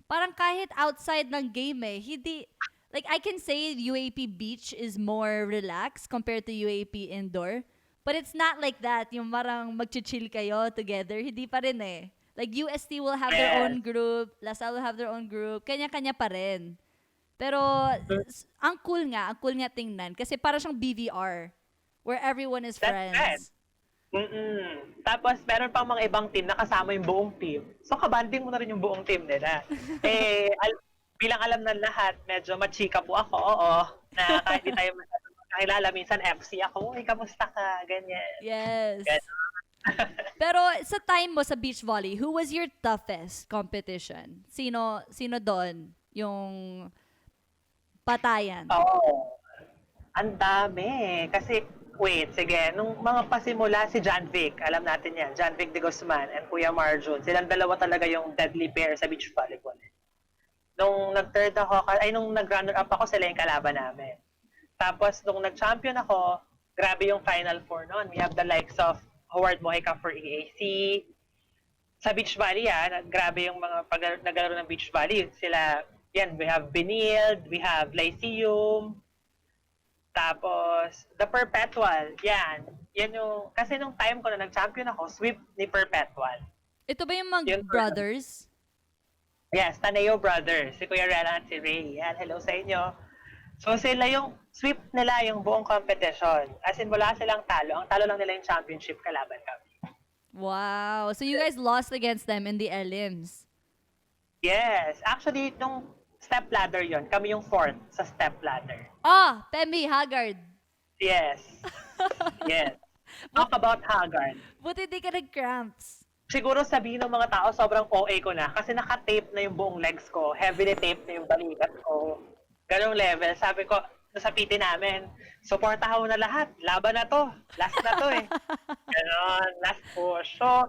parang kahit outside ng game eh, hindi, like I can say UAP Beach is more relaxed compared to UAP Indoor. But it's not like that, yung parang mag-chill kayo together, hindi pa rin eh. Like UST will have their own group, LaSalle will have their own group, kanya-kanya pa rin. Pero ang cool nga tingnan kasi para siyang BVR where everyone is friends. Tapos meron pang mga ibang team na kasama yung buong team. So kabanding mo na rin yung buong team nila. Bilang alam ng lahat, medyo machika po ako, oo, na kahit di tayo kakilala, minsan FC ako, uy, kamusta ka, ganyan. Yes. Ganyan. Pero sa time mo sa beach volley, who was your toughest competition? Sino doon yung patayan? Ang dami. Kasi, wait, sige, nung mga pasimula si John Vic, alam natin yan, John Vic de Guzman and Kuya Marjun, silang dalawa talaga yung deadly pair sa beach volleyball. Nung nag-third ako, nung nag-runner up ako, sila yung kalaban namin. Tapos, nung nag-champion ako, grabe yung Final Four noon. We have the likes of Howard Mojica for EAC. Sa Beach Volley, grabe yung mga pag naglaro ng Beach Volley. Sila, we have Benilde, we have Lyceum. Tapos, the Perpetual, yan yung, kasi nung time ko na nag-champion ako, sweep ni Perpetual. Ito ba yung mga brothers? Yes, Taneo Brothers. Si Kuya Rela at si Ray. Yan, hello sa inyo. So sila yung sweep nila yung buong competition. As in, wala silang talo. Ang talo lang nila yung championship kalaban kami. Wow. So you guys lost against them in the elims? Yes. Actually, nung step ladder yon, kami yung fourth sa step ladder. Pemie Haggard. Yes. Yes. Talk about Haggard. Buti di ka nag-cramps. Siguro sabihin ng mga tao, sobrang OA ko na kasi naka-tape na yung buong legs ko. Heavily tape na yung balikat ko. Ganong level. Sabi ko, sa PT namin, supportahan mo na lahat. Laban na to. Last na to eh. Ganon. Last push. So,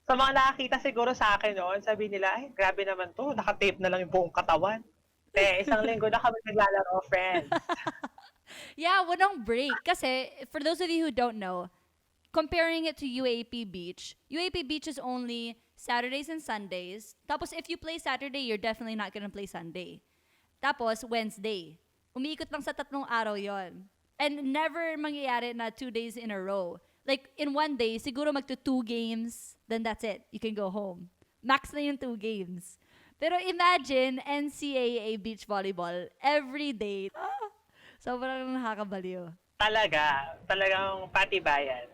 sa mga nakakita siguro sa akin noon, sabi nila, ay, grabe naman to. Naka-tape na lang yung buong katawan. Isang linggo na kami naglalaro, friends. Yeah, walang break. Kasi, for those of you who don't know, comparing it to UAP Beach is only Saturdays and Sundays. Tapos, if you play Saturday, you're definitely not gonna play Sunday. Tapos, Wednesday. Umiikot lang sa 3 araw yon. And never mangyayari na 2 days in a row. Like, in one day, siguro magto 2 games, then that's it. You can go home. Max na yung 2 games. Pero imagine, NCAA beach volleyball, every day. Sobrang nakakabaliw. Talagang patibayan.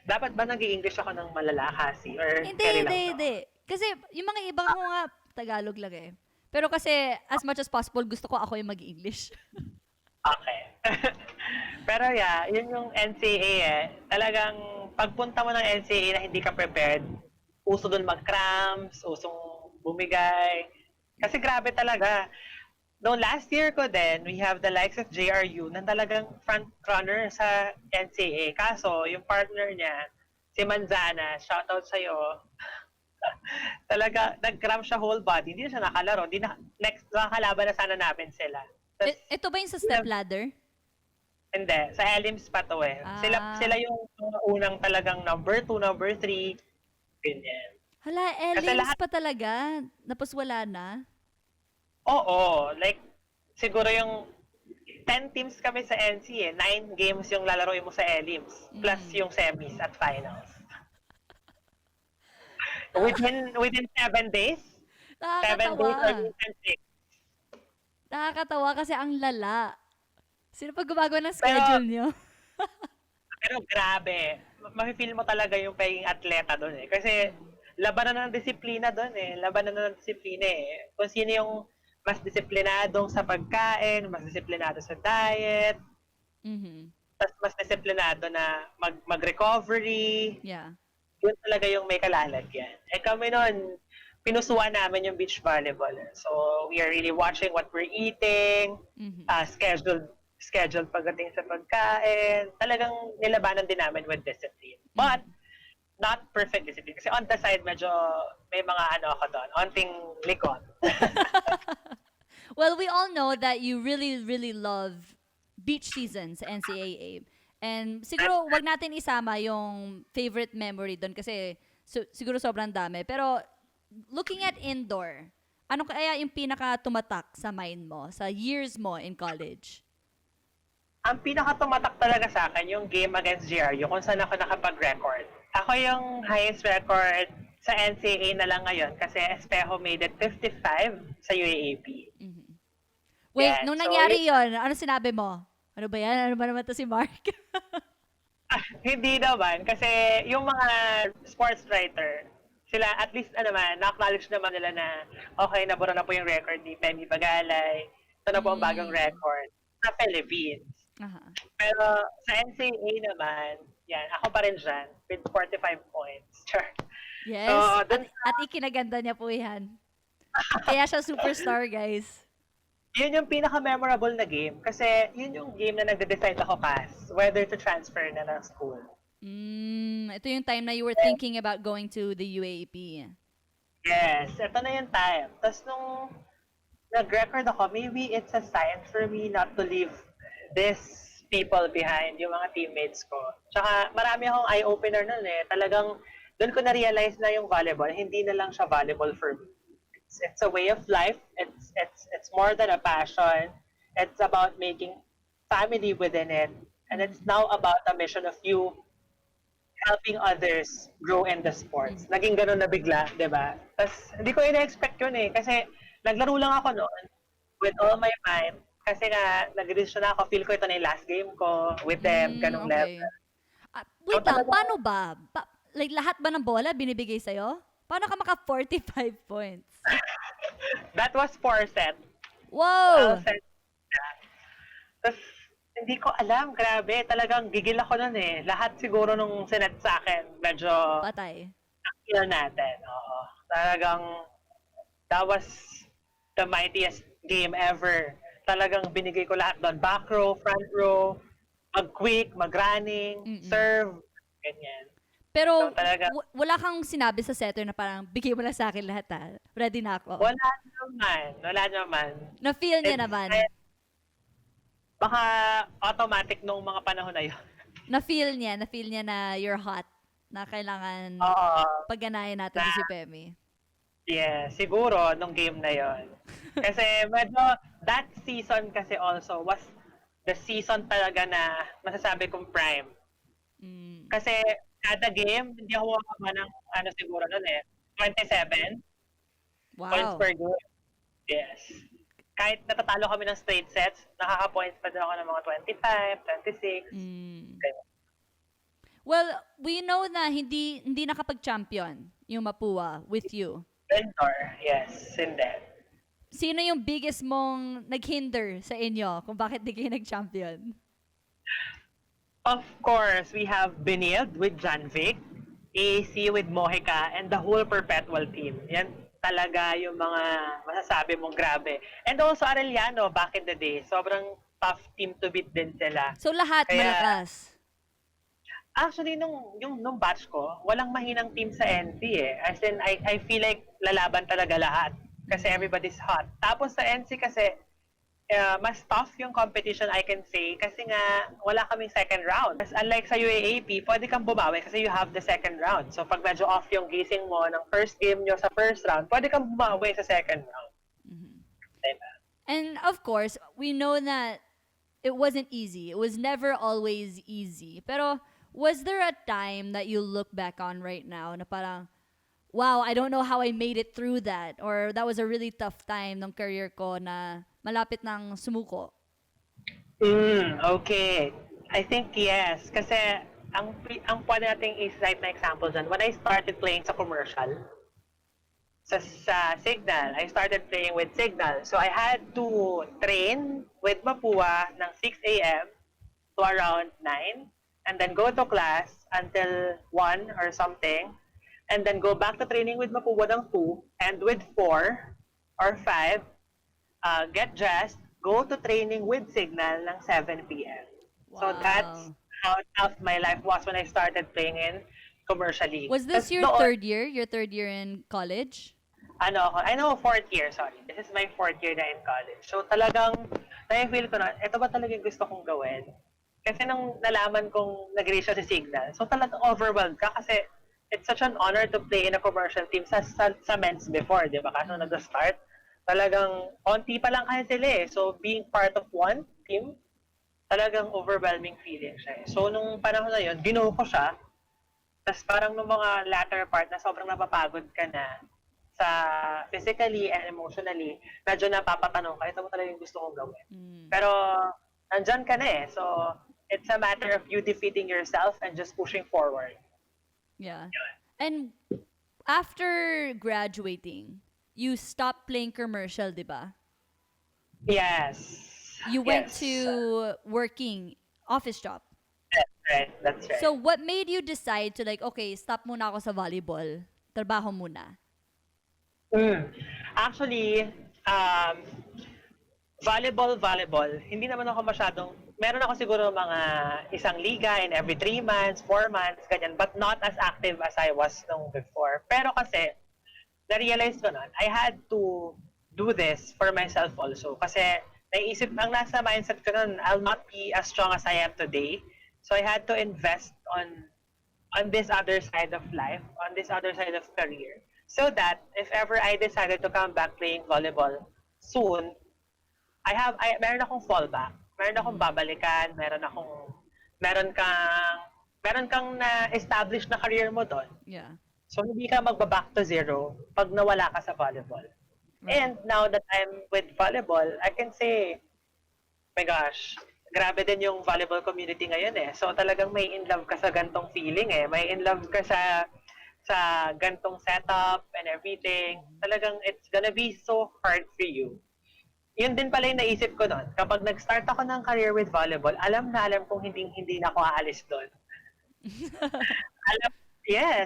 Dapat ba nag-i-English ako ng malala, Kassie? Or Hindi. Kasi yung mga ibang ko nga, Tagalog lang eh. Pero kasi, as much as possible, gusto ko ako yung mag-English. Okay. Pero yun yung NCAA eh. Talagang pagpunta mo ng NCAA na hindi ka prepared, uso dun mag-cramps, usong bumigay. Kasi grabe talaga. no, last year ko din, we have the likes of JRU na talagang front runner sa NCAA. Kaso, yung partner niya, si Manzana, shoutout sa'yo, talaga, nag-cramp siya whole body. Hindi na siya nakalaro. Hindi na, next, nakakalaban na sana namin sila. Tas, Ito ba yung sa step ladder? hindi, sa Elims pa to eh. Sila yung mga unang talagang number 2, number 3, ganyan. Hala, Kasi Elims lahat, pa talaga. Tapos wala na. oo, like, siguro yung 10 teams kami sa NC eh. 9 games yung lalaroin mo sa Elims. Plus yung semis at finals. Within 7 days? 7 days or Nakakatawa. minsan 6. Nakakatawa kasi ang lala. Sino pa gumagawa ng Pero, schedule nyo? pero grabe. Mafe-feel mo talaga yung pagiging atleta doon eh. Kasi labanan ng disiplina doon eh. Labanan ng disiplina eh. Kung sino yung mas disiplinadong sa pagkain, mas disiplinado sa diet, Mhm. tapos mas disiplinado na mag-recovery. Yeah. Yun talaga yung may kalalagyan. Eh kami noon, pinusuan namin yung beach volleyball. So, we are really watching what we're eating, Mhm. scheduled pagdating sa pagkain. Talagang nilabanan din namin with discipline. But, not perfect discipline. Kasi on the side, medyo may mga ano ako doon, onting likod. Well, we all know that you really, really love beach seasons sa NCAA. And siguro wag natin isama yung favorite memory doon kasi siguro sobrang dami. Pero looking at indoor, ano kaya yung pinaka tumatak sa mind mo, sa years mo in college? Ang pinaka-tumatak talaga sa akin, yung game against GRU, kung saan ako nakapag-record. Ako yung highest record sa NCAA na lang ngayon kasi Espejo made it 55 sa UAAP. Wait, Yan. nung So, nangyari yon, ano sinabi mo? Ano ba yan? Ano ba naman to si Mark? hindi naman. Kasi yung mga sports writer, sila at least naman, na-acknowledge naman nila na okay, nabura na po yung record ni Pemie Bagalay. Ito na po ang bagong record sa Philippines. Aha. Pero sa NCAA naman, yan, ako pa rin dyan with 45 points. Sure. Yes. So, At ikinaganda niya po yan. Kaya siya superstar, guys. yun yung pinaka-memorable na game kasi yun yung game na nagde-decide ako whether to transfer na ng school. Ito yung time na you were thinking about going to the UAP. Yes, ito na yung time. Tapos nung nag-record ako, maybe it's a sign for me not to leave these people behind, yung mga teammates ko. Tsaka marami akong eye-opener nun eh. Talagang doon ko na-realize na yung volleyball, hindi na lang siya volleyball for me. It's a way of life. It's more than a passion. It's about making family within it. And it's now about a mission of you helping others grow in the sports. Naging ganun na bigla, di ba? Tapos, hindi ko ina-expect yun eh. Kasi, naglaro lang ako noon with all my mind. Kasi nga, nag-decision na ako, feel ko ito na yung last game ko with them, ganung Okay. level. Wait So, lang, talaga- paano ba? Like, lahat ba ng bola binibigay sa'yo? Paano ka maka 45 points? That was 4 sets. Wow! Tapos, hindi ko alam, grabe, talagang gigil ako nun eh. Lahat siguro nung sinet sa akin, medyo Patay. feel natin. Oo. Talagang, that was the mightiest game ever. Talagang binigay ko lahat doon. Back row, front row, mag-quick, mag-running, serve, ganyan. Pero So, talaga, wala kang sinabi sa setter na parang bigay mo na sa akin lahat ha. Ready na ako. wala naman. Na-feel niya It's- naman. Baka automatic nung mga panahon na yun. Na-feel niya na you're hot. Na kailangan Oo. pagganahin natin to si Pemie. Yeah, siguro nung game na yon. Kasi medyo that season kasi also was the season talaga na masasabi kong prime. Kasi kada game, hindi ako makakama ng ano siguro nun eh, 27 points Wow. per game. Yes. Kahit natatalo kami ng straight sets, nakaka-points pa din ako ng mga 25, 26. Ganun. Well, we know na hindi nakapag-champion yung Mapua with you. Mentor, yes, hindi. Sino yung biggest mong naghinder sa inyo kung bakit di kayo nag-champion? Of course, we have Benilde with Janvic, AC with Mojica, and the whole Perpetual team. Yan, talaga yung mga masasabi mong grabe. And also Arellano, back in the day, sobrang tough team to beat din sila. So lahat Kaya malakas. actually nung batch ko, walang mahinang team sa NT eh. As in I feel like lalaban talaga lahat kasi everybody's hot. Tapos sa NC kasi mas tough yung competition, I can say, kasi nga wala kaming second round. As unlike sa UAAP, pwede kang bumawi kasi you have the second round. So pag medyo off yung gising mo ng first game nyo sa first round, pwede kang bumawi sa second round. Diba? And of course, we know that it wasn't easy. It was never always easy. Pero was there a time that you look back on right now na parang, wow, I don't know how I made it through that, or that was a really tough time ng career ko na malapit ng sumuko? Okay. I think yes. Kasi ang pwede nating i-cite na example dyan, when I started playing sa commercial, sa Signal, I started playing with Signal. So I had to train with Mapua ng 6 a.m. to around 9, and then go to class until 1 or something, and then go back to training with Mapua ng 2, and with 4 or 5, get dressed, go to training with Signal ng 7 p.m. So that's how tough my life was when I started playing in commercial league. Was this your third year? Your third year in college? I know fourth year, sorry. This is my fourth year na in college. So talagang, na-feel ko na, ito ba talaga yung gusto kong gawin? Kasi nung nalaman kong nag-reach si Signal, so talagang overwhelmed ka kasi it's such an honor to play in a commercial team sa men's before, di ba? Kasi nung nag-start, talagang onti pa lang kasi sila eh. So being part of one team, talagang overwhelming feeling siya eh. So nung panahon na yun, ginuho ko siya. Tapos parang nung mga latter part na sobrang napapagod ka na sa physically and emotionally, medyo napapatanong ka, ito mo talaga yung gusto kong gawin. Pero nandyan ka na eh. So it's a matter of you defeating yourself and just pushing forward. Yeah. And after graduating, you stopped playing commercial, di ba? Yes. You went Yes. to working office job. That's right. So what made you decide to like, okay, stop muna ako sa volleyball. Trabaho muna. Actually, volleyball, hindi naman ako masyadong, meron ako siguro mga isang liga in every 3 months, 4 months, ganyan, but not as active as I was nung before. Pero kasi, na-realize ko nun, I had to do this for myself also. Kasi, naisip, ang nasa mindset ko nun, I'll not be as strong as I am today. So, I had to invest on this other side of life, on this other side of career. So that, if ever I decided to come back playing volleyball soon, meron akong fallback. Meron akong babalikan, meron kang na-establish na career mo doon. Yeah. So, hindi ka magba-back to zero pag nawala ka sa volleyball. Right. And now that I'm with volleyball, I can say, my gosh, grabe din yung volleyball community ngayon eh. So, talagang may in love ka sa gantong feeling eh. May in love ka sa gantong setup and everything. Talagang it's gonna be so hard for you. Yun din pala yung naisip ko noon. Kapag nag-start ako ng career with volleyball, alam kong hindi na ako aalis doon.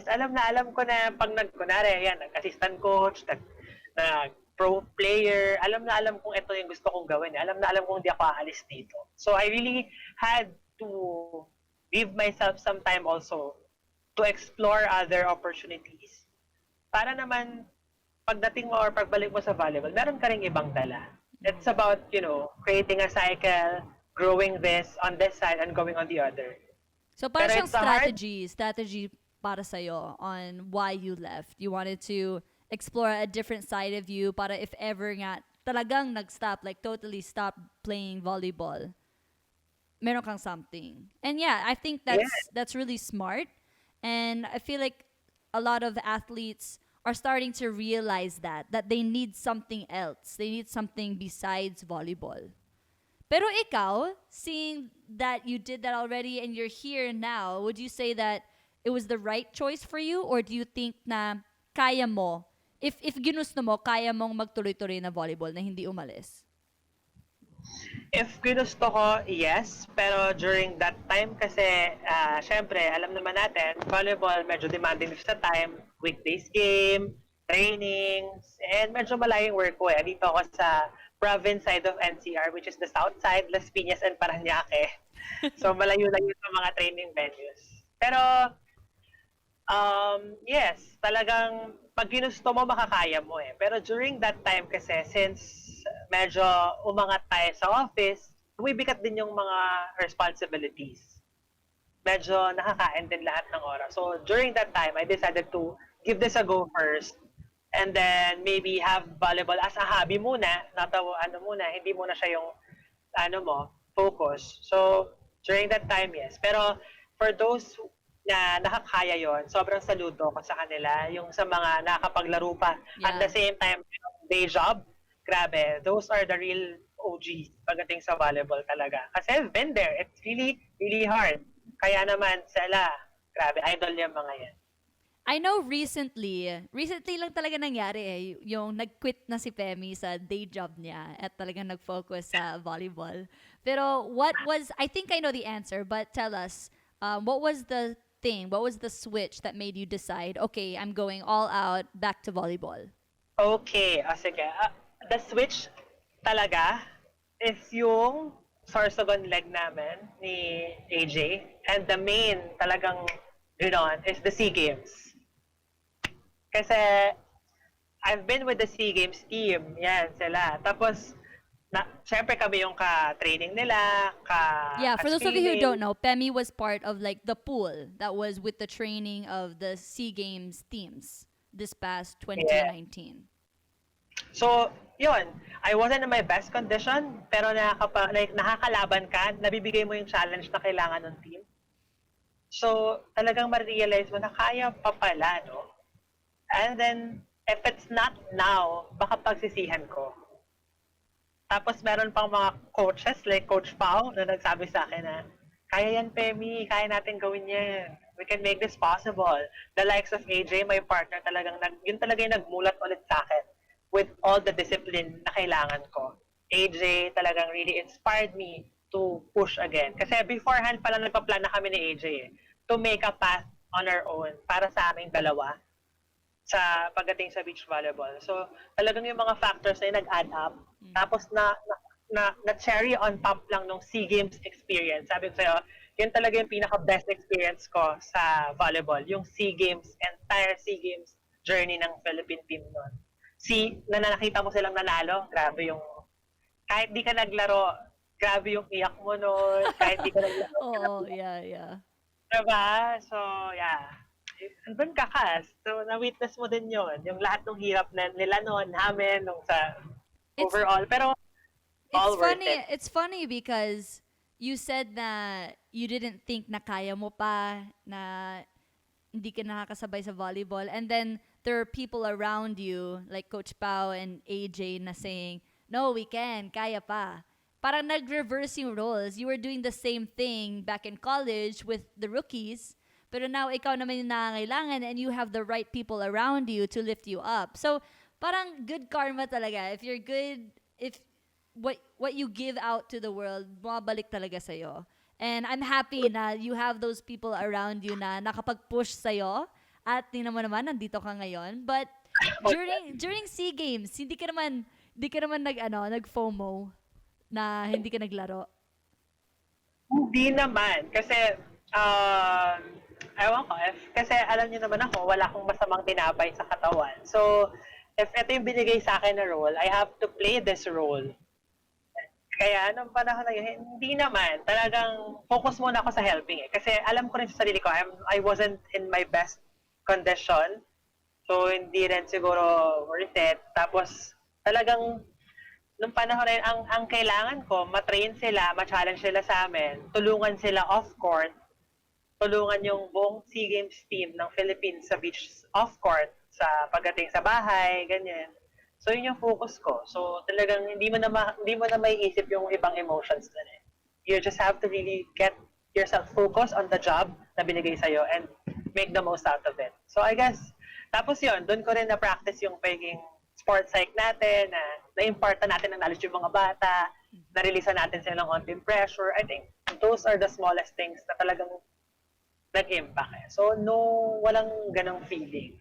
alam ko na pag kunwari, nag-assistant coach, nag-pro player, alam kong ito yung gusto kong gawin. Alam kong hindi ako aalis dito. So I really had to give myself some time also to explore other opportunities. Para naman, pagdating mo or pagbalik mo sa volleyball, meron ka ring ibang dala. It's about, creating a cycle, growing this on this side and going on the other. So parang siyang strategy para sa'yo on why you left. You wanted to explore a different side of you para if ever nga talagang nag-stop, like totally stop playing volleyball, meron kang something. And yeah, I think that's really smart. And I feel like a lot of athletes are starting to realize that they need something else. They need something besides volleyball. Pero ikaw, seeing that you did that already and you're here now, would you say that it was the right choice for you, or do you think na kaya mo, if ginusto mo, kaya mong magtuloy-tuloy na volleyball na hindi umalis? If ginusto ko, yes. Pero during that time kasi, syempre, alam naman natin, volleyball medyo demanding sa time. Weekdays game, trainings, and medyo malayong work ko eh. Dito ako sa province side of NCR, which is the south side, Las Piñas and Parañaque. So malayo-layo sa mga training venues. Pero yes, talagang pag ginusto mo, makakaya mo eh. Pero during that time kasi, since medyo umangat tayo sa office, bumibigat din yung mga responsibilities. Medyo nakakain din lahat ng oras. So during that time, I decided to give this a go first. And then maybe have volleyball as a hobby muna, not a, hindi muna siya yung focus. So during that time, yes. Pero for those na nakakaya yon, sobrang saludo ko sa kanila. Yung sa mga nakakapaglaro pa. At the same time, day job, grabe. Those are the real OGs pagdating sa volleyball talaga. Kasi I've been there. It's really, really hard. Kaya naman sila, grabe, idol yung mga yan. I know recently lang talaga nangyari eh, yung nag-quit na si Pemie sa day job niya at talagang nag-focus sa volleyball. Pero I think I know the answer, but tell us, what was the switch that made you decide, okay, I'm going all out, back to volleyball? Okay, sige. The switch talaga is yung Sorsogon leg namin ni AJ. And the main talagang is the SEA Games. Kasi I've been with the SEA Games team. Yan, sila. Tapos, syempre kami yung ka-training nila, Yeah, for those of you who don't know, Pemie was part of like the pool that was with the training of the SEA Games teams this past 2019. Yeah. So, yun. I wasn't in my best condition, pero nakakalaban ka, nabibigay mo yung challenge na kailangan ng team. So, talagang ma-realize mo na kaya pa pala, no? And then, if it's not now, baka pagsisihan ko. Tapos meron pang mga coaches, like Coach Pao, na nagsabi sa akin na, kaya yan, Pemie, kaya natin gawin yan. We can make this possible. The likes of AJ, my partner, yun talaga yung nagmulat ulit sa akin with all the discipline na kailangan ko. AJ talagang really inspired me to push again. Kasi beforehand pala nagpa-plan na kami ni AJ to make a path on our own para sa aming dalawa sa pagdating sa beach volleyball. So, talagang yung mga factors na nag-add up. Tapos na cherry on top lang nung SEA Games experience. Sabi ko sa'yo, yun talaga yung pinaka-best experience ko sa volleyball. Yung SEA Games, entire SEA Games journey ng Philippine team nun. Na nakita mo silang nanalo, grabe yung, kahit di ka naglaro, grabe yung iyak mo nun, kahit di ka naglaro. Oh, yeah. Diba? So, yeah. Andun ka, Kas. So, na-witness mo din yon, yung lahat ng hirap nila noon, namin, nung sa overall. Pero, all worth it. It's funny because you said that you didn't think na kaya mo pa, na hindi ka nakakasabay sa volleyball. And then, there are people around you, like Coach Pao and AJ, na saying, no, we can, kaya pa. Parang nag-reverse yung roles. You were doing the same thing back in college with the rookies, pero now, ikaw naman yung nangangailangan and you have the right people around you to lift you up. So, parang good karma talaga. If you're good, if what you give out to the world, bumabalik talaga sa'yo. And I'm happy na you have those people around you na nakapag-push sa'yo. At tingnan mo naman, nandito ka ngayon. But during SEA Games, hindi ka naman nag-FOMO na hindi ka naglaro. Hindi naman. Kasi, ewan ko, kasi alam niyo naman ako, wala akong masamang tinapay sa katawan. So, if ito yung binigay sa akin na role, I have to play this role. Kaya, nung panahon na yun, hindi naman. Talagang focus muna ako sa helping eh. Kasi alam ko rin sa sarili ko, I wasn't in my best condition. So, hindi rin siguro worth it. Tapos, talagang, nung panahon na yun, ang kailangan ko, matrain sila, ma-challenge sila sa amin, tulungan sila off-court, tulungan yung buong SEA Games team ng Philippines sa beach off-court, sa pagdating sa bahay, ganyan. So, yun yung focus ko. So, talagang hindi mo na maiisip yung ibang emotions na eh. You just have to really get yourself focused on the job na binigay sa'yo and make the most out of it. So, I guess, tapos yun, doon ko rin na-practice yung pagiging sports psych natin, na-impart natin ng knowledge yung mga bata, na-release natin sila ng onting pressure. I think those are the smallest things na talagang nag-impact. So, no, walang ganong feeling.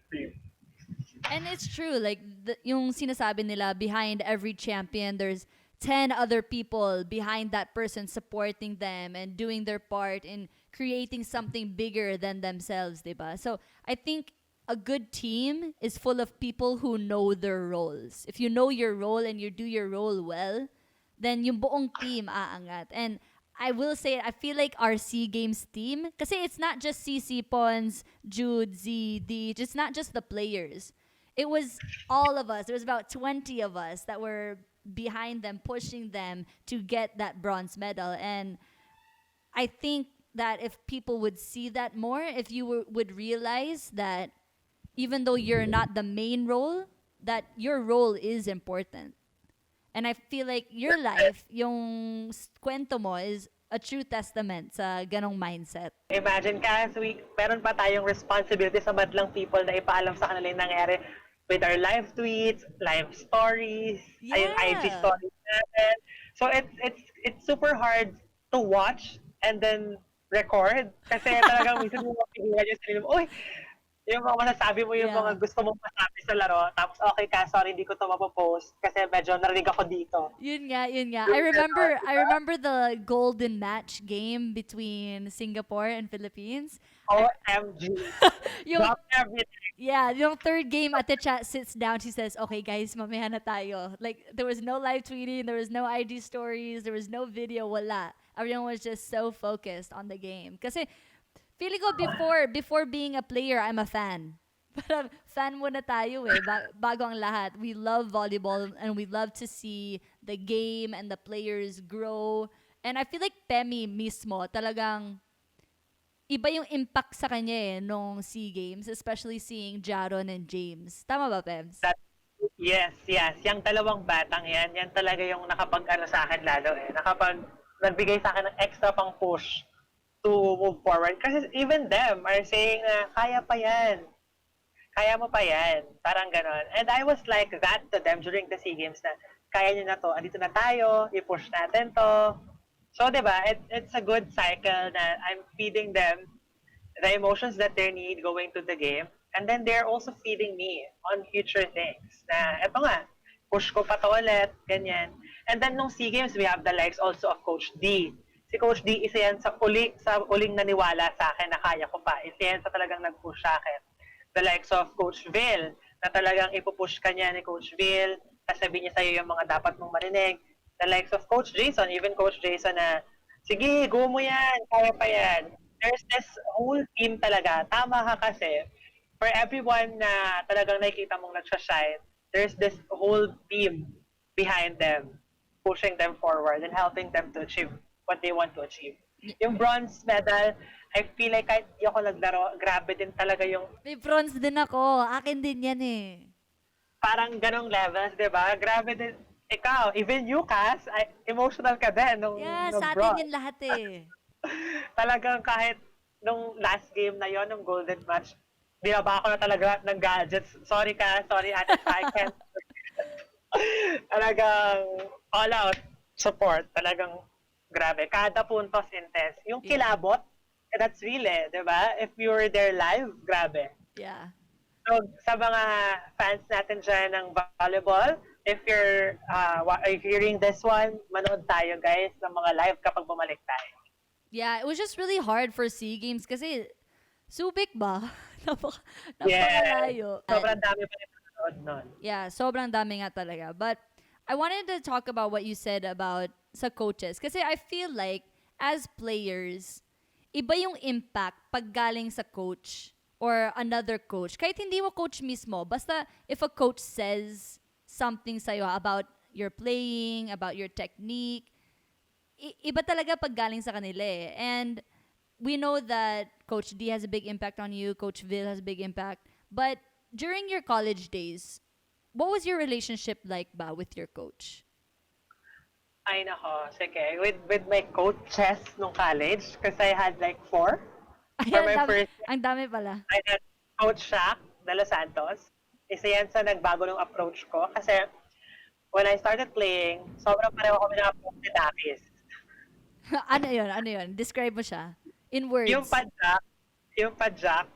And it's true, like, yung sinasabi nila, behind every champion, there's 10 other people behind that person supporting them and doing their part in creating something bigger than themselves, diba? So, I think a good team is full of people who know their roles. If you know your role and you do your role well, then yung buong team aangat. And I will say, I feel like our SEA Games team, kasi it's not just CC Pons, Jude, Z, D, it's not just the players. It was all of us. There was about 20 of us that were behind them, pushing them to get that bronze medal. And I think that if people would see that more, if you would realize that even though you're not the main role, that your role is important. And I feel like your life, yung kwento mo, is a true testament sa ganong mindset. Imagine ka, so meron pa tayong responsibility sa madlang people na ipaalam sa kanila yung nangyari with our live tweets, live stories, ayun, IG Yeah. stories natin. So it's super hard to watch and then record kasi talagang minsan mo mapigilan yung sarili mo, uy, yung mga masasabi mo yung mga Yeah. gusto mong masabi sa laro, tapos okay ka, sorry, hindi ko to mapopost kasi medyo narinig ako dito. Yun nga, yun nga. Yung ganon, I diba? remember the golden match game between Singapore and Philippines. OMG. Yung Drop everything. Yeah, yung third game, Ate Chat sits down. She says, "Okay, guys, mamaya na tayo." Like, there was no live tweeting, there was no IG stories, there was no video, wala. Everyone was just so focused on the game. Kasi, feeling ko before being a player, I'm a fan. Parang fan muna tayo eh, bago ang lahat. We love volleyball and we love to see the game and the players grow. And I feel like Pemie mismo, talagang iba yung impact sa kanya eh nung SEA Games, especially seeing Jaron and James. Tama ba, Pems? That, yes, yes. Yung dalawang batang yan talaga yung nakapag-ano sa akin lalo eh. Nagbigay sa akin ng extra pang push to move forward. Kasi even them are saying na, kaya pa yan. Kaya mo pa yan. Parang ganon. And I was like that to them during the SEA Games na, kaya nyo na to, andito na tayo, i-push natin to. So, di ba, it's a good cycle na I'm feeding them the emotions that they need going to the game. And then they're also feeding me on future things. Na, eto nga, push ko pa to ulit, ganyan. And then nung SEA Games, we have the likes also of Coach D. Si Coach D, isa yan sa uling naniwala sa akin na kaya ko pa. Isa yan sa talagang nag-push sa akin. The likes of Coach Vil, na talagang ipupush ka niya ni Coach Vil, sasabihin niya sa'yo yung mga dapat mong marinig. The likes of Coach Jason, even Coach Jason na, sige, go mo yan, kaya pa yan. There's this whole team talaga. Tama ka kasi, for everyone na talagang nakikita mong nagsashine, there's this whole team behind them, pushing them forward and helping them to achieve what they want to achieve. Yung bronze medal, I feel like kahit di ako naglaro, grabe din talaga yung May bronze din ako. Akin din yan eh. parang ganong levels, di ba? Grabe din. Ikaw, even you, Cass, emotional ka din nung Yeah, nung sa bronze. atin yan lahat eh. Talagang kahit nung last game na yon, nung golden match, binaba ko na talaga ng gadgets. Sorry ka, sorry ate, I can't. Talagang all out support. Talagang grabe. Kada puntos intense. Yung kilabot, that's real eh, di ba? If you were there live, grabe. Yeah. So, sa mga fans natin dyan ng volleyball, if you're hearing this one, manood tayo guys ng mga live kapag bumalik tayo. Yeah, it was just really hard for SEA Games kasi Subic ba? Yeah. Napakalayo. Sobrang dami pa rin manood nun. Yeah, sobrang dami nga talaga. But I wanted to talk about what you said about sa coaches. Kasi I feel like, as players, iba yung impact pag galing sa coach or another coach. Kahit hindi mo coach mismo, basta if a coach says something sa'yo about your playing, about your technique, iba talaga pag galing sa kanila eh. And we know that Coach D has a big impact on you, Coach Vil has a big impact. But during your college days, what was your relationship like ba with your coach? Ay nako, sige. With my coaches nung college, kasi I had like 4. Ay, For my first, ang dami pala. I had Coach Shaq de Los Santos. Isa yan sa nagbago ng approach ko. Kasi when I started playing, sobrang pareho kami ng approach ni Dakis. Ano yun? Ano yun? Describe mo siya. In words. Yung padjak,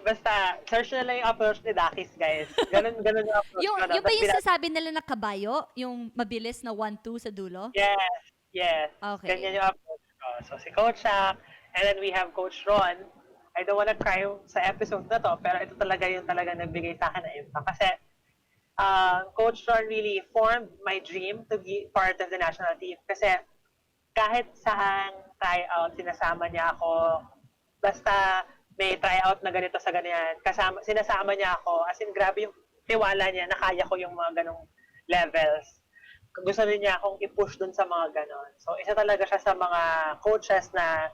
Basta, search na lang yung approach ni Dakis, guys. Ganun yung approach ko. No? Yung ba Tapos, yung sinasabi nila na kabayo? Yung mabilis na 1-2 sa dulo? yes, yes. Ganyan Okay. yung approach ko. So, si Coach Shaq, and then we have Coach Ron. I don't wanna cry sa episode na to, pero ito talaga yung talaga nagbigay sa akin ng impact. Kasi, Coach Ron really formed my dream to be part of the national team. Kasi, kahit saan tryout, sinasama niya ako. Basta may tryout na ganito sa ganyan, sinasama niya ako. As in, grabe yung tiwala niya na kaya ko yung mga ganong levels. Gusto rin niya akong i-push dun sa mga ganon. So, isa talaga siya sa mga coaches na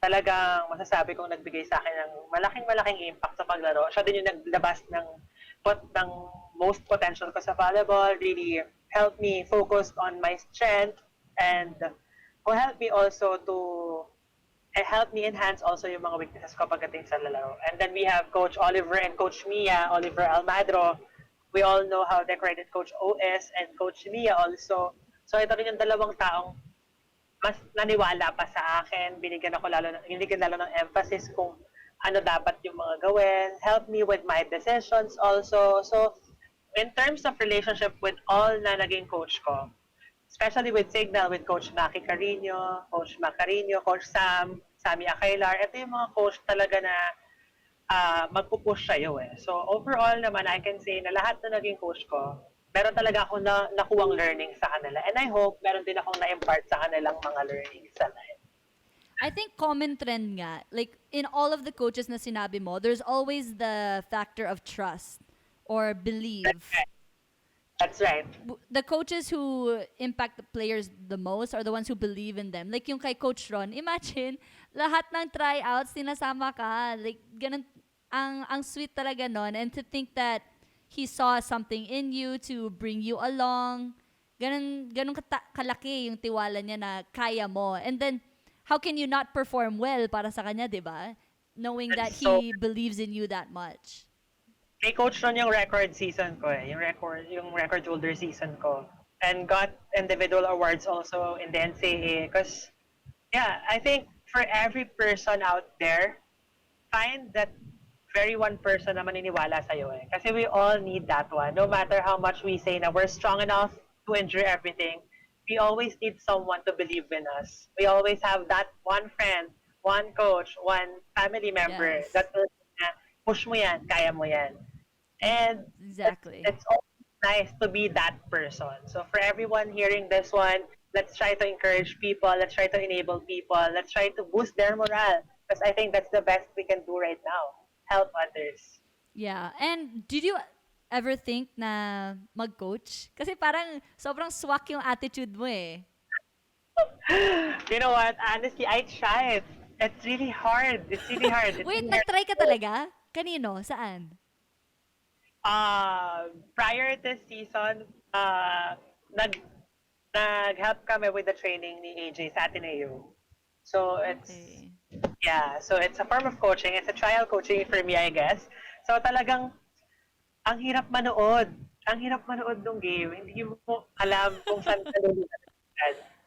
talagang masasabi kong nagbigay sa akin ng malaking impact sa paglaro. Siya din yung naglabas ng most potential ko sa volleyball, really helped me focus on my strength and who helped me also to help me enhance also yung mga weaknesses ko pagdating sa lalaro. And then we have Coach Oliver and Coach Mia, Oliver Almadro. We all know how decorated Coach O is and Coach Mia also. So ito rin yung dalawang taong mas naniwala pa sa akin, binigyan lalo ng emphasis kung ano dapat yung mga gawin, help me with my decisions also. So, in terms of relationship with all na naging coach ko, especially with Signal, with Coach Maki Carino, Coach Macarino, Coach Sam, Sammy Akailar, ito yung mga coach talaga na magpupush sa'yo eh. So overall naman, I can say na lahat na naging coach ko, meron talaga ako na nakuwang learning sa kanila. And I hope meron din akong na-impart sa kanilang mga learnings sa life. I think common trend nga, like in all of the coaches na sinabi mo, there's always the factor of trust or belief. That's right. The coaches who impact the players the most are the ones who believe in them. Like yung kay Coach Ron, imagine, lahat ng tryouts, sinasama ka. Like, ganun, ang sweet talaga nun. And to think that he saw something in you to bring you along. Ganun kalaki yung tiwala niya na kaya mo. And then, how can you not perform well para sa kanya, di ba? Knowing that So, he believes in you that much. may coach ron yung record season ko eh. Yung record holder season ko. And got individual awards also in the NCAA. Because, yeah, I think for every person out there, find that very one person na maniniwala sa'yo eh. Kasi we all need that one. No matter how much we say na we're strong enough to endure everything, we always need someone to believe in us. We always have that one friend, one coach, one family member Yes. that will na, push mo yan, kaya mo yan. And Exactly. it's always nice to be that person. So for everyone hearing this one, let's try to encourage people, let's try to enable people, let's try to boost their morale. Because I think that's the best we can do right now. Help others. Yeah. And did you ever think na mag-coach? Kasi parang sobrang swak yung attitude mo eh. You know what? Honestly, I tried. It's really hard. It's really hard. It's Wait, really hard. nag-try ka talaga? Kanino? Saan? Prior this season, nag nag-help kami with the training ni AJ sa Ateneo. So Okay. so it's a form of coaching. It's a trial coaching for me, I guess. So talagang ang hirap manood. Ang hirap manood ng game. Hindi mo alam kung saan ka lulutan.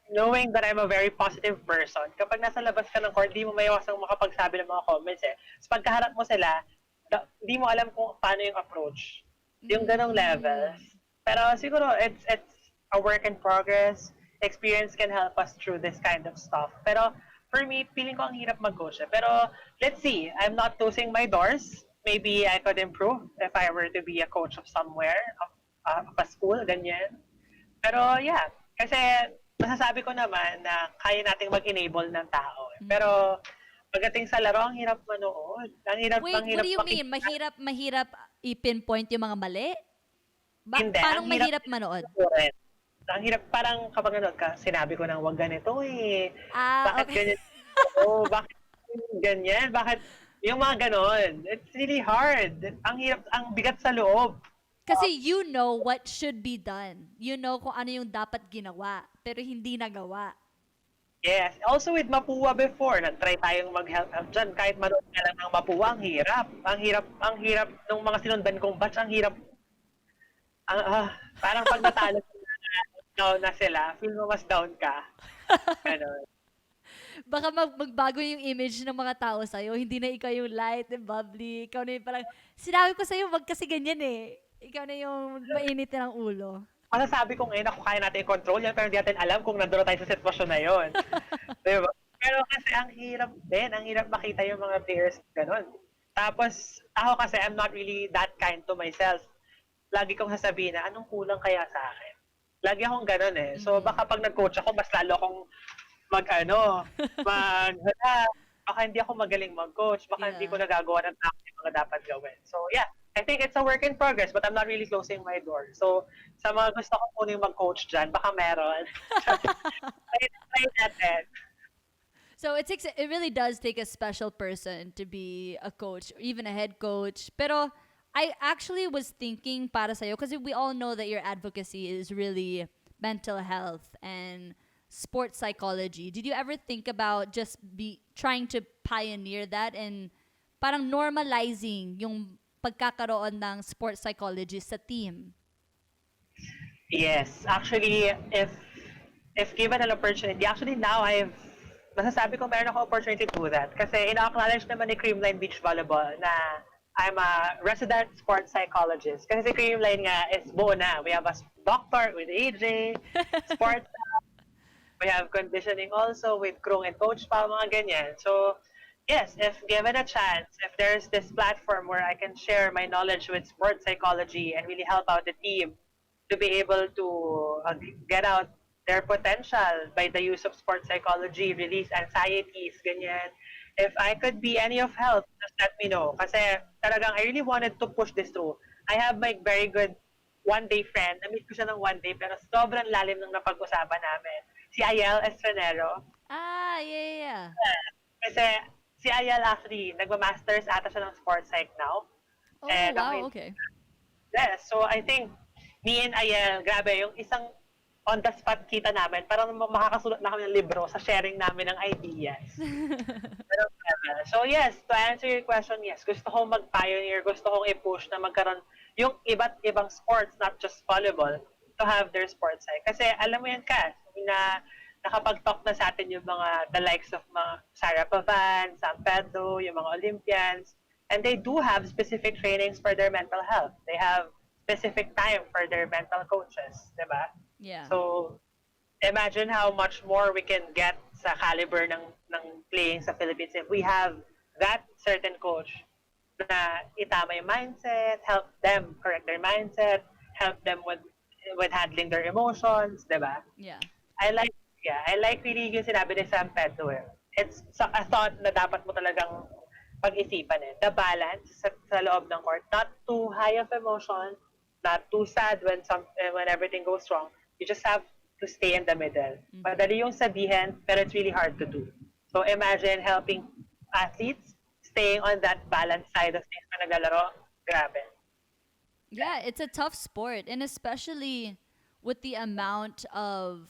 Knowing that I'm a very positive person, kapag nasa labas ka ng court, di mo maiwasang makapagsabi ng mga comments eh. So pagkaharap mo sila, di mo alam kung paano yung approach. Yung ganong levels. Pero siguro, it's a work in progress. Experience can help us through this kind of stuff. Pero for me, feeling ko ang hirap mag-coach. Pero let's see. I'm not closing my doors. Maybe I could improve if I were to be a coach of somewhere, of a school, ganyan. Pero yeah, kasi masasabi ko naman na kaya nating mag-enable ng tao. Pero pagdating sa laro, ang hirap manood. Wait, Ang what hirap do you mean? Mahirap i-pinpoint yung mga mali? Hindi, Paano ang hirap mahirap manood? panoorin. Ang hirap parang kapag nanood ka, sinabi ko nang wag ganito eh. Ah, Bakit okay. ganyan? Bakit ganyan? Bakit yung mga ganon? It's really hard. Ang hirap, ang bigat sa loob. Kasi you know what should be done. You know kung ano yung dapat ginawa, pero hindi nagawa. Yes. Also with Mapua before, nag-try tayong mag-help dyan. Kahit manood ka lang ng Mapua, ang hirap. Ang hirap ng mga sinundan kong batch, ang hirap. Parang pag natalo, down na sila, feel mo mas down ka. Ganon. Baka magbago yung image ng mga tao sa'yo. Hindi na ikaw yung light and bubbly. Ikaw na yung parang, sinabi ko sa'yo, wag kasi ganyan eh. Ikaw na yung mainit ng ulo. Masasabi ko ngayon na kaya natin i-control yan, pero hindi natin alam kung nandun na tayo sa sitwasyon na yon. Diba? Pero kasi ang hirap din, ang hirap makita yung mga players ganun. Tapos, ako kasi, I'm not really that kind to myself. Lagi kong sasabihin na, anong kulang kaya sa akin? Lagi akong ganun eh. So, baka pag nag-coach ako, mas lalo akong hala, baka hindi ako magaling mag-coach, baka hindi Yeah. ko nagagawa ng tama yung mga dapat gawin. So, yeah, I think it's a work in progress, but I'm not really closing my door. So, sa mga gusto ko muning mag-coach dyan, baka meron. Try natin. So it really does take a special person to be a coach or even a head coach. Pero I actually was thinking para sa'yo because we all know that your advocacy is really mental health and sports psychology. Did you ever think about just be trying to pioneer that and parang normalizing yung pagkakaroon ng sports psychologist sa team? Yes, actually, if given an opportunity, actually now masasabi ko meron ako opportunity to do that. Kasi ina-acknowledge naman ni Creamline Beach Volleyball na I'm a resident sports psychologist. Kasi si Creamline nga is buo na. We have a doctor with AJ, sports, we have conditioning also with Krung and Coach pa, mga ganyan. So, yes, if given a chance, if there's this platform where I can share my knowledge with sports psychology and really help out the team to be able to get out their potential by the use of sports psychology, release anxieties, ganyan. If I could be any of help, just let me know. Kasi talagang I really wanted to push this through. I have my very good one-day friend. Na-meet ko siya ng one day, pero sobrang lalim ng napag-usapan namin. Si Ayel Estranero. Ah, yeah. Kasi si Ayel actually, nagma-masters ata siya ng sports psych now. Oh, And wow, okay. yes, so I think me and Ayel, grabe, yung isang on the spot kita namin, parang makakasulat na kami ng libro sa sharing namin ng ideas. Pero, so yes, to answer your question, yes, gusto kong mag-pioneer, gusto kong i-push na magkaroon yung iba't ibang sports, not just volleyball, to have their sports side. Kasi alam mo yan, Cass, na nakapag-talk na sa atin yung mga the likes of mga Sarah Pavan, Sam Pedro, yung mga Olympians, and they do have specific trainings for their mental health. They have specific time for their mental coaches, di ba? Yeah. So, imagine how much more we can get sa caliber ng playing sa Philippines if we have that certain coach na itama yung mindset, help them correct their mindset, help them with handling their emotions, di ba? Yeah. I like really yung sinabi ni Sam Pedro. It's a thought na dapat mo talagang pag-isipan eh. The balance sa loob ng court, not too high of emotion, not too sad when everything goes wrong. You just have to stay in the middle. Madali yung sabihin, pero it's really hard to do. So imagine helping athletes staying on that balance side of things na naglalaro. Grabe. Yeah, it's a tough sport, and especially with the amount of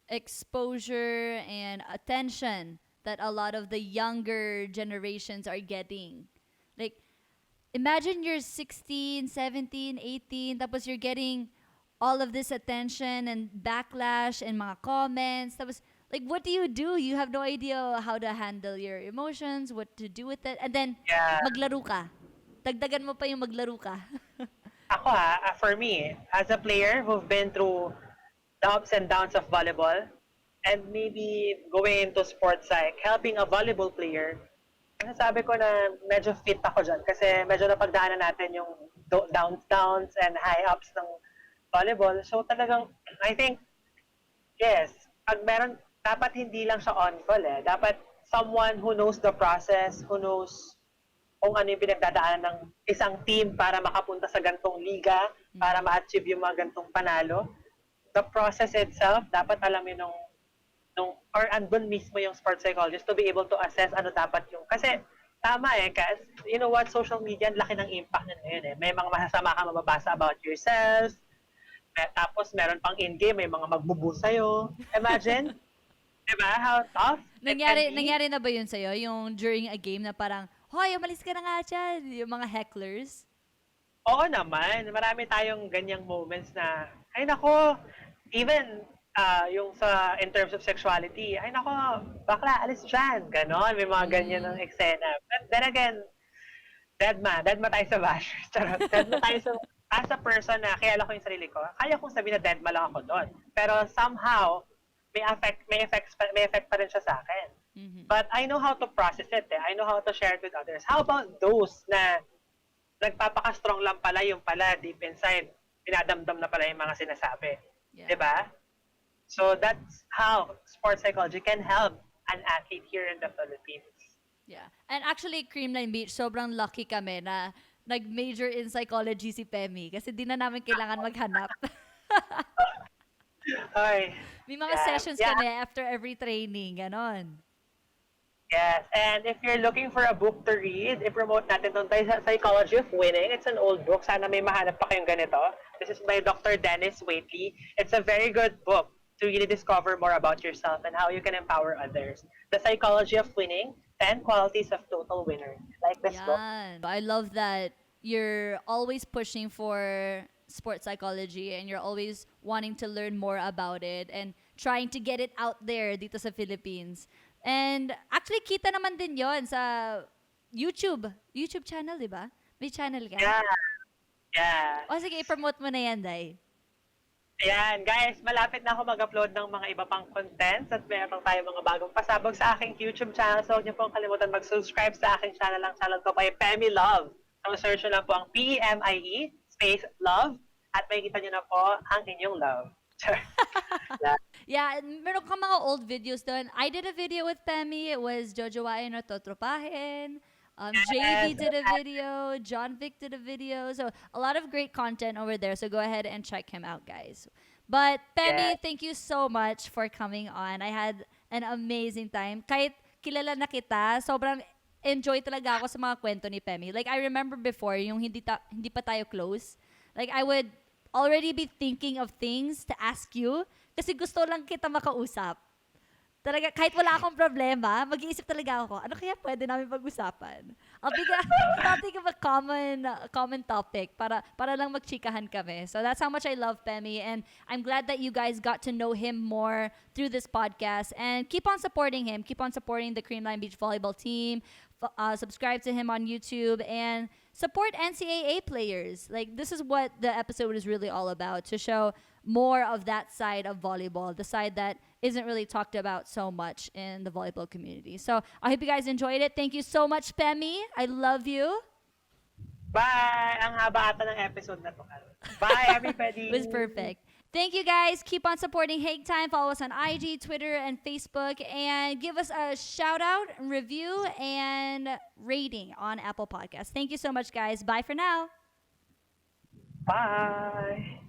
exposure and attention that a lot of the younger generations are getting. Like, imagine you're 16, 17, 18, tapos you're getting all of this attention and backlash and mga comments. Tapos, like, what do? You have no idea how to handle your emotions, what to do with it. And then, maglaro ka. Dagdagan mo pa yung maglaro ka. Ako for me, as a player who've been through the ups and downs of volleyball, and maybe going into sports psych, helping a volleyball player, sabi ko na medyo fit ako dyan kasi medyo napagdaanan natin yung downs and high-ups ng volleyball. So talagang, I think, yes, pag meron, dapat hindi lang siya on-call eh. Dapat someone who knows the process, who knows kung ano yung pinagdadaanan ng isang team para makapunta sa gantong liga, para ma-achieve yung mga gantong panalo. The process itself, dapat alamin or andun mismo yung sports psychologist to be able to assess ano dapat yung, kasi tama eh, kasi you know what, social media, laki ng impact na ngayon eh. May mga masasama ka mababasa about yourself, tapos meron pang in-game, may mga magbubu sa'yo. Imagine, diba, how tough nangyari na ba yun sa'yo? Yung during a game na parang, hoy, umalis ka na nga dyan. Yung mga hecklers? Oo naman, marami tayong ganyang moments na, ay nako, even yung sa, in terms of sexuality, ay nako, bakla, alis dyan, ganon, may mga ganyan ng Mm. eksena. But then again, dead ma tayo sa bashers, charot, dead ma tayo sa, as a person na kilala ko yung sarili ko, kaya kong sabihin na dead ma lang ako doon. Pero somehow, may effect pa rin siya sa akin. Mhm. But I know how to process it, eh. I know how to share it with others. How about those na nagpapaka-strong lang pala yung pala deep inside, dinadamdam na pala yung mga sinasabi. Yeah. 'Di ba? So that's how sports psychology can help an athlete here in the Philippines. Yeah. And actually, Creamline Beach, sobrang lucky kami na nag-major in psychology si Pemie kasi di na namin kailangan maghanap. Ay, May mga yeah, sessions yeah, kami after every training, ganon. yes. And if you're looking for a book to read, i-promote natin itong Psychology of Winning. It's an old book. Sana may mahanap pa kayong ganito. This is by Dr. Dennis Waitley. It's a very good book to really discover more about yourself and how you can empower others. The Psychology of Winning, 10 Qualities of Total Winner. Like this book. Yan. I love that you're always pushing for sports psychology and you're always wanting to learn more about it and trying to get it out there dito sa Philippines. And actually, kita naman din yon sa YouTube. YouTube channel, di ba? May channel ka? Yeah. Yeah. O sige, i-promote mo na yan, Day. Ayan, guys, malapit na ako mag-upload ng mga iba pang contents at meron tayo mga bagong pasabog sa aking YouTube channel. So, huwag niyo pong kalimutan mag-subscribe sa aking channel. Ang channel ko pa ay Pemie Love. So, search nyo lang po ang Pemie space love at makikita niyo na po ang inyong love. Yeah, meron ka mga old videos doon. I did a video with Pemie. It was Jojowain or Totropahin. JV did a video. John Vic did a video. So a lot of great content over there. So go ahead and check him out, guys. But Pemie, Yeah. thank you so much for coming on. I had an amazing time. Kahit kilala na kita, sobrang enjoy talaga ako sa mga kwento ni Pemie. Like I remember before, yung hindi pa tayo close. Like I would already be thinking of things to ask you kasi gusto lang kita makausap. Talaga, kahit wala akong problema, mag-iisip talaga ako, ano kaya pwede namin pag-usapan? I'll think of a common topic para lang magchikahan kami. So that's how much I love Pemie, and I'm glad that you guys got to know him more through this podcast. And keep on supporting him. Keep on supporting the Creamline Beach Volleyball team. Subscribe to him on YouTube and support NCAA players. Like, this is what the episode is really all about, to show more of that side of volleyball, the side that isn't really talked about so much in the volleyball community. So I hope you guys enjoyed it. Thank you so much, Pemie. I love you. Bye! Ang haba ata ng episode na to. Bye, everybody! It was perfect. Thank you guys. Keep on supporting Hang Time. Follow us on IG, Twitter, and Facebook. And give us a shout out, review, and rating on Apple Podcasts. Thank you so much, guys. Bye for now. Bye!